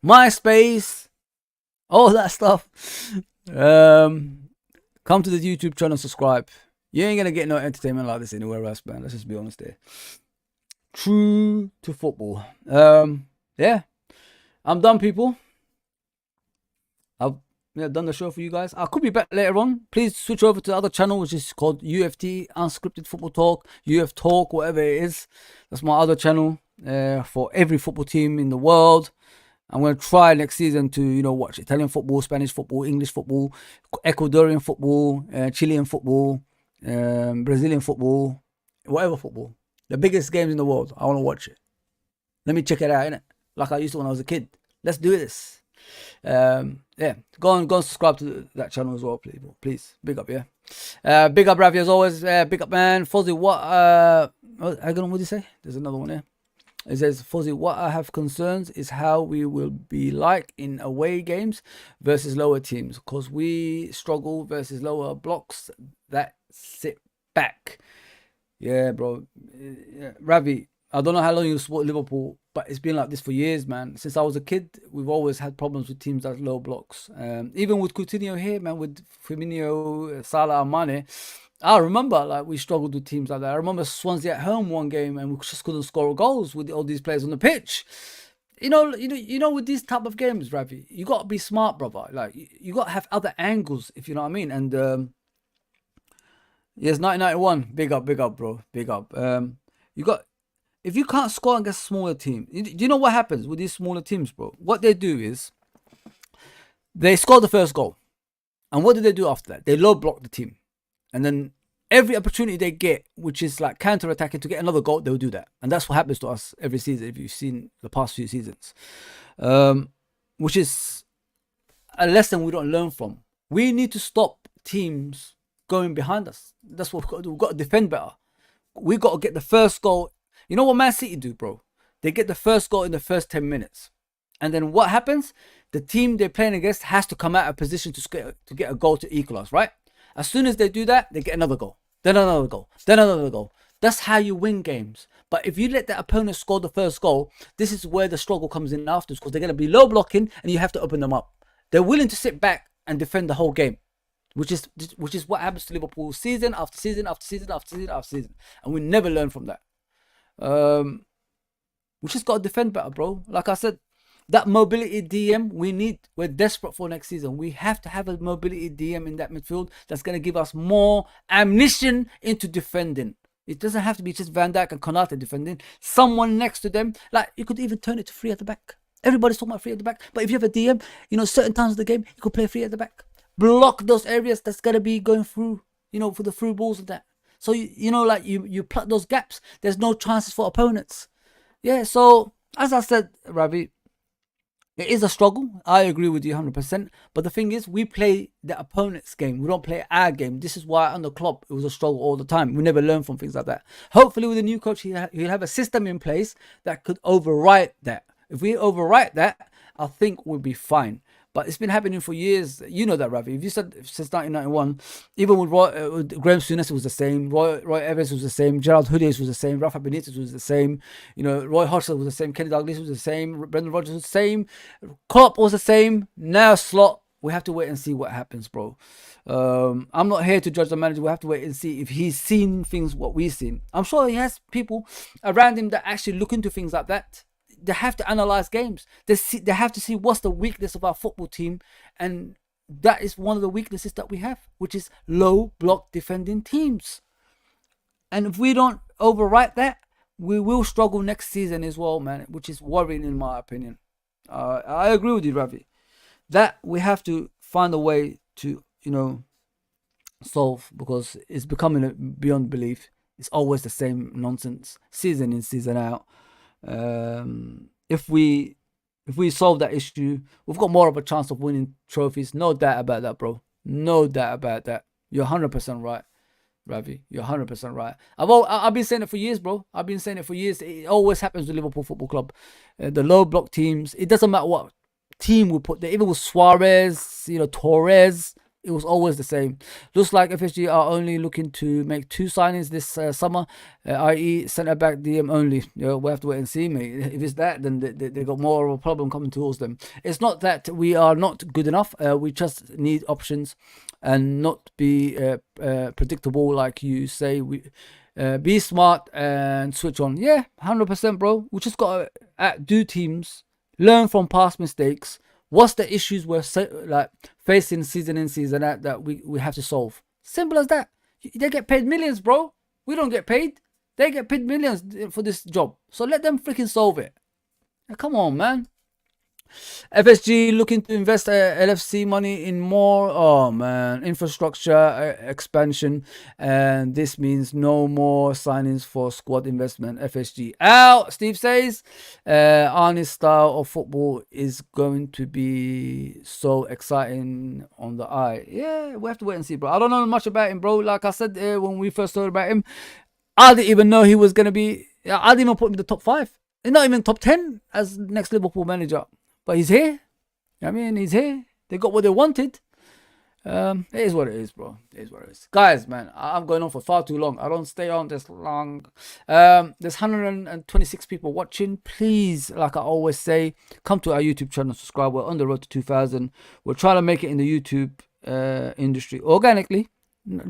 MySpace, all that stuff. Come to the YouTube channel, subscribe. You ain't gonna get no entertainment like this anywhere else, man. Let's just be honest there. True to football. Yeah. I'm done, people. I've done the show for you guys. I could be back later on. Please switch over to the other channel, which is called UFT, Unscripted Football Talk, UF Talk, whatever it is. That's my other channel for every football team in the world. I'm going to try next season to, you know, watch Italian football, Spanish football, English football, Ecuadorian football, Chilean football, Brazilian football, whatever football. The biggest games in the world. I want to watch it. Let me check it out, innit? Like I used to when I was a kid. Let's do this. Yeah, go and subscribe to that channel as well, please. Big up, yeah. Big up, Rafi, as always. Big up, man. Fozzy, what do you say? There's another one there. It says, Fozzy, what I have concerns is how we will be like in away games versus lower teams, because we struggle versus lower blocks that sit back. Yeah, bro. Yeah, Ravi, I don't know how long you support Liverpool, but it's been like this for years, man. Since I was a kid, we've always had problems with teams that low blocks. Even with Coutinho here, man, with Firmino, Salah, and Mane, I remember like we struggled with teams like that. I remember Swansea at home one game and we just couldn't score goals with all these players on the pitch. You know, with these type of games, Ravi, you got to be smart, brother. Like you got to have other angles, if you know what I mean. And yes, 1991, big up, bro, big up. If you can't score against a smaller team, do you know what happens with these smaller teams, bro? What they do is they score the first goal, and what do they do after that? They low block the team. And then every opportunity they get, which is like counter-attacking to get another goal, they'll do that. And that's what happens to us every season, if you've seen the past few seasons. Which is a lesson we don't learn from. We need to stop teams going behind us. That's what we've got to do. We've got to defend better. We've got to get the first goal. You know what Man City do, bro? They get the first goal in the first 10 minutes. And then what happens? The team they're playing against has to come out of position to get a goal to equalize, right? As soon as they do that, they get another goal, then another goal, then another goal. That's how you win games. But if you let the opponent score the first goal, this is where the struggle comes in afterwards, because they're going to be low blocking and you have to open them up. They're willing to sit back and defend the whole game, which is what happens to Liverpool season after season after season after season after season. And we never learn from that. We just got to defend better, bro. Like I said, That mobility DM we're desperate for next season. We have to have a mobility DM in that midfield that's going to give us more ammunition into defending. It doesn't have to be just Van Dijk and Konate defending. Someone next to them, like you could even turn it to 3 at the back. Everybody's talking about 3 at the back, but if you have a DM, certain times of the game, you could play 3 at the back. Block those areas that's going to be going through, for the through balls and that. So, you plug those gaps. There's no chances for opponents. Yeah, so, as I said, Ravi, it is a struggle. I agree with you 100%. But the thing is, we play the opponent's game. We don't play our game. This is why under Klopp, it was a struggle all the time. We never learn from things like that. Hopefully, with a new coach, he'll have a system in place that could overwrite that. If we overwrite that, I think we'll be fine. But it's been happening for years. You know that, Ravi. If you said since 1991, even with Graham Souness was the same, Roy Evans was the same, Gerard Houllier was the same, Rafa Benitez was the same, Roy Hodgson was the same, Kenny Dalglish was the same, Brendan Rodgers was the same, Klopp was the same. Now Slot, we have to wait and see what happens, bro. I'm not here to judge the manager. We have to wait and see if he's seen things what we've seen. I'm sure he has people around him that actually look into things like that. They have to analyze games. They have to see what's the weakness of our football team, and that is one of the weaknesses that we have, which is low block defending teams. And if we don't overwrite that, we will struggle next season as well, man, which is worrying in my opinion. I agree with you, Ravi. That we have to find a way to, solve, because it's becoming beyond belief. It's always the same nonsense, season in, season out. If we solve that issue, we've got more of a chance of winning trophies. No doubt about that, bro. No doubt about that. You're 100% right, Ravi. You're 100% right. I've been saying it for years, bro. I've been saying it for years. It always happens with Liverpool Football Club. The low block teams. It doesn't matter what team we put there. Even with Suarez, Torres, it was always the same. Looks like FSG are only looking to make 2 signings this summer, i.e. centre-back DM only. We'll have to wait and see, mate. If it's that, then they got more of a problem coming towards them. It's not that we are not good enough. We just need options and not be predictable, like you say. We be smart and switch on. Yeah, 100%, bro. We just got to do teams, learn from past mistakes. What's the issues we're facing season in, season out that we have to solve? Simple as that. They get paid millions, bro. We don't get paid. They get paid millions for this job. So let them freaking solve it. Now, come on, man. FSG looking to invest LFC money in more, infrastructure expansion, and this means no more signings for squad investment. FSG out. Steve says, Arne's style of football is going to be so exciting on the eye. Yeah, we have to wait and see, bro. I don't know much about him, bro. Like I said when we first heard about him, I didn't even know he was going to be. I didn't even put him in the top 5. He's not even top 10 as next Liverpool manager. But he's here. He's here. They got what they wanted. It is what it is, bro. It is what it is. Guys, man, I'm going on for far too long. I don't stay on this long. There's 126 people watching. Please, like I always say, come to our YouTube channel, subscribe. We're on the road to 2,000. We're trying to make it in the YouTube industry organically.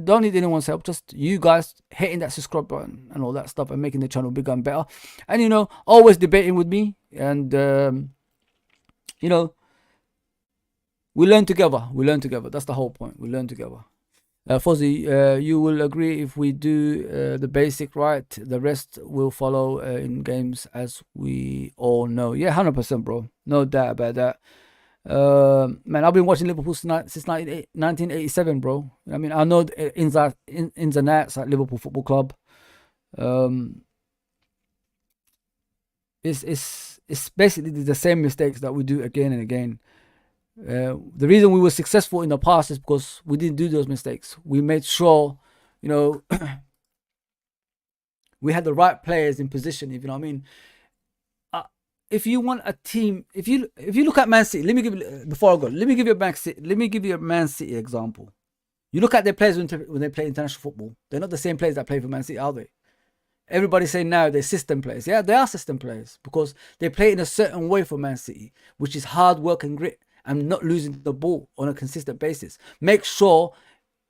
Don't need anyone's help. Just you guys hitting that subscribe button and all that stuff and making the channel bigger and better. And, always debating with me. And, we learn together. That's the whole point. We learn together. Fozzy, you will agree if we do the basic right, the rest will follow in games, as we all know. Yeah, 100%, bro. No doubt about that. Man, I've been watching Liverpool since 1987, bro. I know ins and outs at Liverpool Football Club. It's basically the same mistakes that we do again and again. The reason we were successful in the past is because we didn't do those mistakes. We made sure, we had the right players in position. If you know what I mean. If you want a team, if you look at Man City, let me give you a Man City example. You look at their players when they play international football. They're not the same players that play for Man City, are they? Everybody's saying now they're system players. Yeah, they are system players because they play in a certain way for Man City, which is hard work and grit and not losing the ball on a consistent basis. Make sure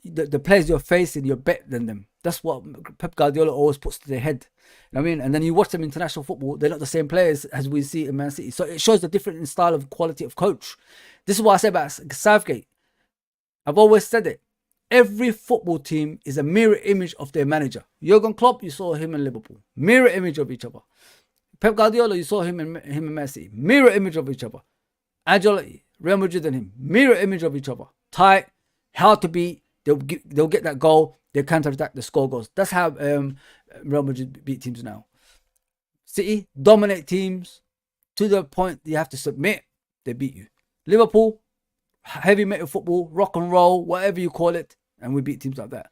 that the players you're facing, you're better than them. That's what Pep Guardiola always puts to their head. You know what I mean? And then you watch them international football, they're not the same players as we see in Man City. So it shows the different style of quality of coach. This is what I say about Southgate. I've always said it. Every football team is a mirror image of their manager. Jurgen Klopp, you saw him in Liverpool. Mirror image of each other. Pep Guardiola, you saw him in Man City. Mirror image of each other. Ancelotti, Real Madrid and him. Mirror image of each other. Tight, hard to beat. They'll get that goal. They counter-attack, they score goals. That's how Real Madrid beat teams now. City dominate teams to the point you have to submit. They beat you. Liverpool, heavy metal football, rock and roll, whatever you call it, and we beat teams like that.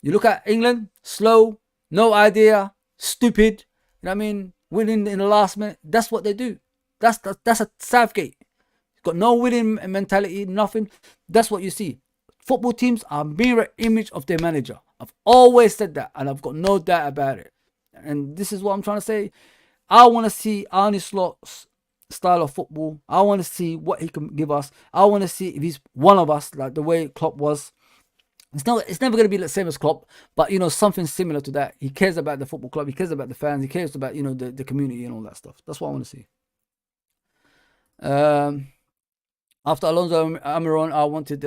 You look at England, slow, no idea, stupid. You know what I mean? Winning in the last minute. That's what they do. That's a Southgate. Got no winning mentality, nothing. That's what you see. Football teams are mirror image of their manager. I've always said that, and I've got no doubt about it. And this is what I'm trying to say. I want to see Arne Slot's style of football. I want to see what he can give us. I want to see if he's one of us, like the way Klopp was. It's never going to be the same as Klopp, but something similar to that. He cares about the football club. He cares about the fans. He cares about the community and all that stuff. That's what I want to see. After Alonso Almiron, I wanted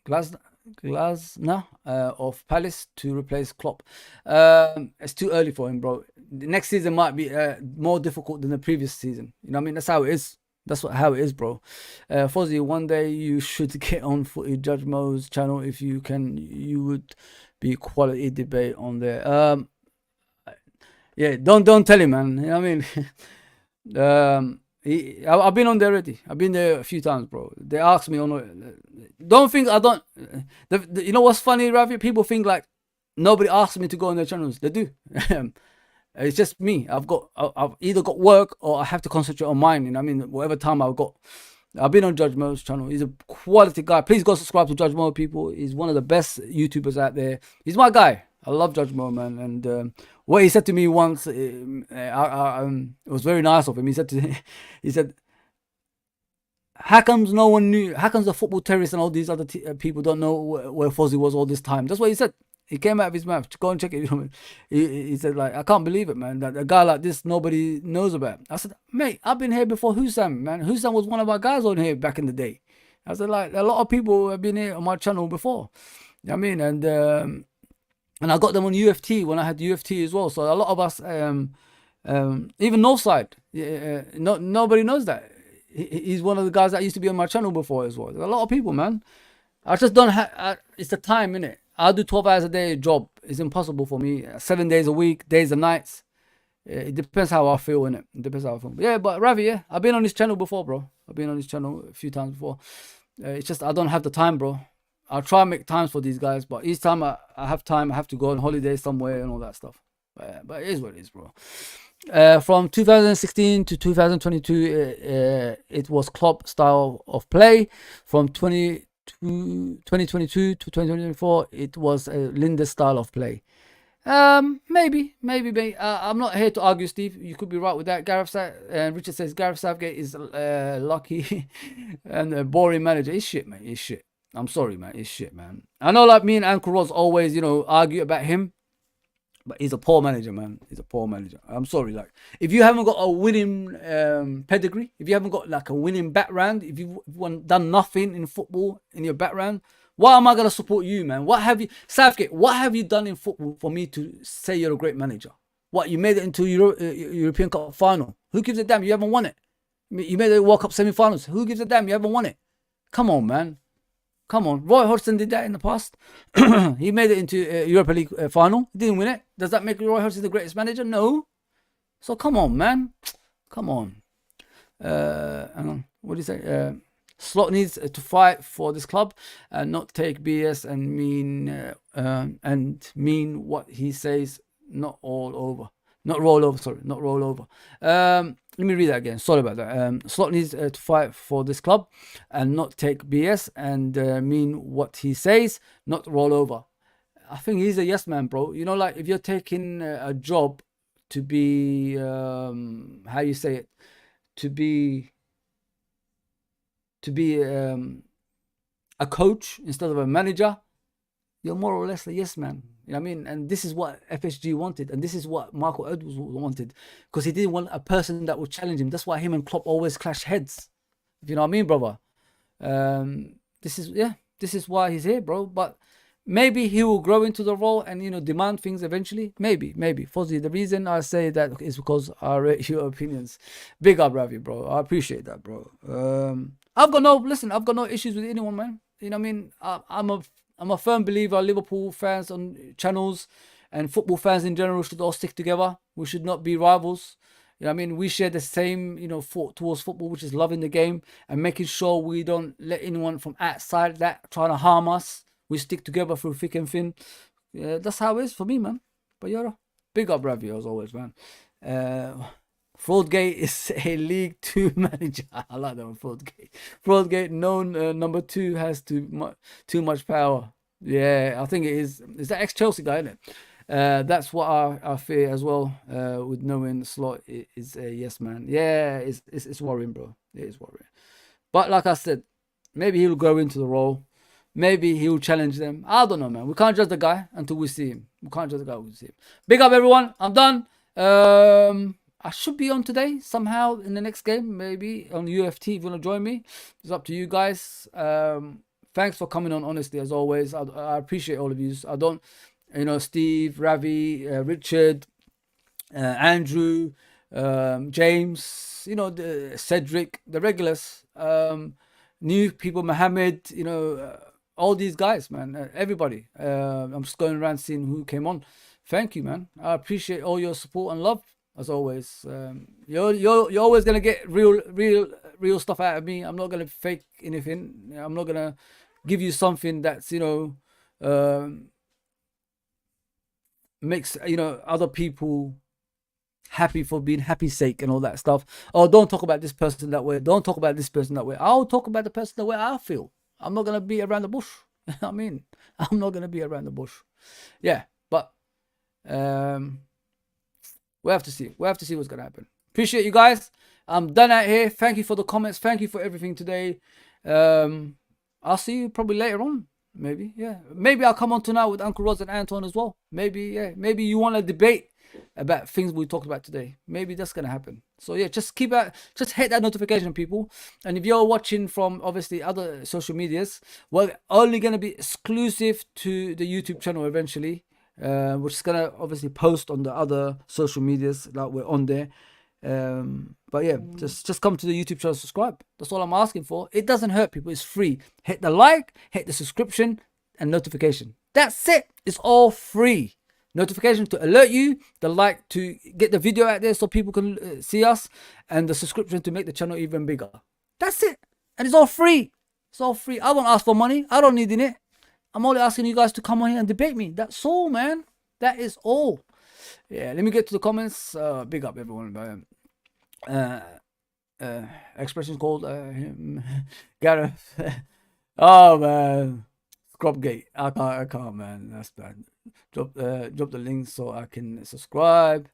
Glasner of Palace to replace Klopp. It's too early for him, bro. The next season might be more difficult than the previous season. You know what I mean? That's how it is. That's how it is, bro. Fozzy, one day you should get on Footy Judge Mo's channel if you can. You would be quality debate on there. Yeah, don't tell him, man. You know what I mean? I've been on there already. I've been there a few times, bro. They asked me on. Don't think I don't. You know what's funny, Ravi? People think like nobody asks me to go on their channels. They do. It's just me. I've either got work or I have to concentrate on mine. You know what I mean? Whatever time I've got. I've been on Judge Mo's channel. He's a quality guy. Please go subscribe to Judge Mo, people. He's one of the best YouTubers out there. He's my guy. I love Judge Mo, man. And what he said to me once, it was very nice of him. He said, how comes no one knew? How comes the football terrorists and all these other people don't know where Fozzy was all this time? That's what he said. He came out of his mouth. Go and check it. He said, like, I can't believe it, man. That a guy like this, nobody knows about. I said, mate, I've been here before Hussam, man. Hussam was one of our guys on here back in the day. I said, like, a lot of people have been here on my channel before. You know what I mean? And I got them on UFT when I had UFT as well. So a lot of us, even Northside, nobody knows that. He's one of the guys that used to be on my channel before as well. There's a lot of people, man. I just don't have, it's the time, innit? I'll do 12 hours a day job. It's impossible for me. 7 days a week, days and nights. It depends how I feel, innit? It depends how I feel. Yeah, but Ravi, yeah, I've been on his channel before, bro. I've been on his channel a few times before. It's just I don't have the time, bro. I'll try and make times for these guys, but each time I have time, I have to go on holiday somewhere and all that stuff. But it is what it is, bro. From 2016 to 2022, it was Klopp style of play. From 2022 to 2024, it was Linda's style of play. Maybe. I'm not here to argue, Steve. You could be right with that. Richard says Gareth Southgate is lucky and a boring manager. It's shit, man. It's shit. I'm sorry, man. It's shit, man. I know, like me and Uncle Ross always, argue about him, but he's a poor manager, man. He's a poor manager. I'm sorry. Like, if you haven't got a winning pedigree, if you haven't got like a winning background, if you've done nothing in football in your background, why am I gonna support you, man? Southgate? What have you done in football for me to say you're a great manager? What, you made it into European Cup final? Who gives a damn? You haven't won it. You made the World Cup semi-finals. Who gives a damn? You haven't won it. Come on, man. Come on. Roy Hodgson did that in the past. He made it into Europa League final. He didn't win it. Does that make Roy Hodgson the greatest manager? No. So come on, man. Come on. Hang on. What do you say? Slot needs to fight for this club and not take BS and mean what he says. Not all over. Not roll over. Sorry, not roll over. Let me read that again. Sorry about that. Slot needs to fight for this club and not take BS and mean what he says, not roll over. I think he's a yes man, bro. Like if you're taking a job to be, how you say it, to be a coach instead of a manager, you're more or less a yes man. You know what I mean? And this is what FSG wanted, and this is what Michael Edwards wanted, because he didn't want a person that would challenge him. That's why him and Klopp always clash heads. If you know what I mean, brother. This is why he's here, bro. But maybe he will grow into the role and, you know, demand things eventually. Maybe. Fozzy, the reason I say that is because I rate your opinions. Big up, Ravi, bro. I appreciate that, bro. I've got no issues with anyone, man. You know what I mean? I'm a firm believer Liverpool fans on channels and football fans in general should all stick together. We should not be rivals. You know what I mean? We share the same, you know, thought towards football, which is loving the game and making sure we don't let anyone from outside that trying to harm us. We stick together through thick and thin. Yeah, that's how it is for me, man. But yeah, big up Ravi as always, man. Fraudgate is a League 2 manager. I like that one, Fraudgate. Fraudgate, known number 2, has too much power. Yeah, I think it is. Is that ex-Chelsea guy, isn't it? That's what I fear as well. With knowing Slot is a yes man. Yeah, it's worrying, bro. It is worrying. But like I said, maybe he'll grow into the role. Maybe he'll challenge them. I don't know, man. We can't judge the guy until we see him. Big up, everyone. I'm done. I should be on today somehow in the next game, maybe on UFT if you want to join me. It's up to you guys. Thanks for coming on, honestly, as always. I appreciate all of you. I don't, you know, Steve, Ravi, Richard, Andrew, James, you know, Cedric, the regulars, new people, Mohammed, you know, all these guys, man, everybody. I'm just going around seeing who came on. Thank you, man. I appreciate all your support and love. As always, you're always gonna get real stuff out of me. I'm not gonna fake anything. I'm not gonna give you something that's, you know, makes, you know, other people happy for being happy's sake and all that stuff. Oh, don't talk about this person that way. Don't talk about this person that way. I'll talk about the person the way I feel. I'm not gonna be around the bush. I mean, I'm not gonna be around the bush. Yeah, but we have to see. We have to see what's going to happen. Appreciate you guys. I'm done out here. Thank you for the comments. Thank you for everything today. I'll see you probably later on. Maybe, yeah. Maybe I'll come on tonight with Uncle Roz and Anton as well. Maybe, yeah. Maybe you want to debate about things we talked about today. Maybe that's going to happen. So, yeah, just hit that notification, people. And if you're watching from, obviously, other social medias, we're only going to be exclusive to the YouTube channel eventually. Which is gonna obviously post on the other social medias that we're on there. But yeah, just come to the YouTube channel, subscribe. That's all I'm asking for. It doesn't hurt, people. It's free. Hit the like, hit the subscription, and notification. That's it. It's all free. Notification to alert you, the like to get the video out there so people can see us, and the subscription to make the channel even bigger. That's it. And it's all free. It's all free. I won't ask for money. I don't need it. I'm only asking you guys to come on here and debate me. That's all, man. That is all. Yeah, let me get to the comments. Big up, everyone. Expressions called Gareth. Oh, man. Scrubgate. I can't, man. That's bad. Drop the link so I can subscribe.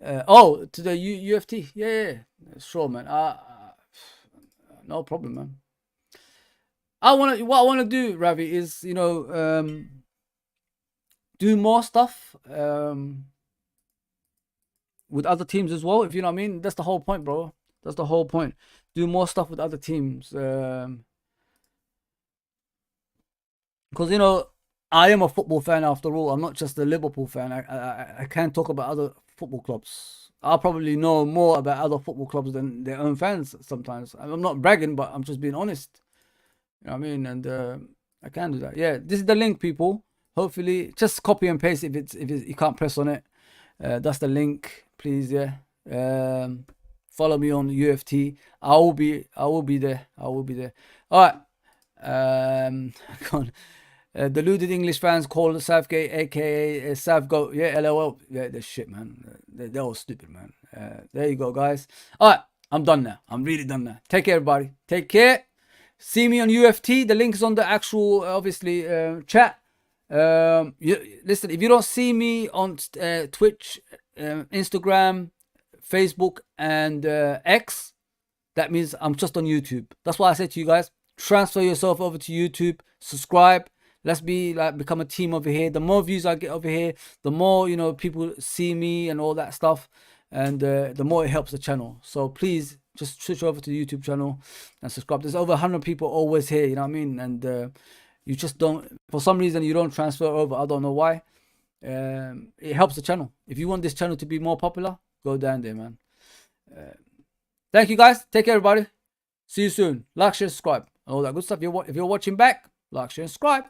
To the UFT. Yeah. Sure, man. No problem, man. What I want to do, Ravi, is, you know, do more stuff with other teams as well, if you know what I mean. That's the whole point, bro. That's the whole point. Do more stuff with other teams. Because, you know, I am a football fan after all. I'm not just a Liverpool fan. I can't talk about other football clubs. I probably know more about other football clubs than their own fans sometimes. I'm not bragging, but I'm just being honest. You know what I mean? And I can do that. Yeah, this is the link, people. Hopefully, just copy and paste if you can't press on it. That's the link, please. Yeah. Follow me on UFT. I will be there. All right. Deluded English fans call Southgate, aka Southgoat. Yeah, LOL. Yeah, they're shit, man. They're all stupid, man. There you go, guys. All right, I'm done now. I'm really done now. Take care, everybody. Take care. See me on UFT. The link is on the actual, obviously, chat. Listen, if you don't see me on Twitch, Instagram, Facebook, and X, that means I'm just on YouTube. That's why I said to you guys, transfer yourself over to YouTube, subscribe, Let's become a team over here. The more views I get over here, the more, you know, people see me and all that stuff, and the more it helps the channel. So please just switch over to the YouTube channel and subscribe. There's over 100 people always here, you know what I mean? And you just don't, for some reason you don't transfer over. I don't know why. It helps the channel. If you want this channel to be more popular, go down there, man. Thank you guys. Take care, everybody. See you soon. Like, share, subscribe, and all that good stuff. If you're watching back, like, share, and subscribe.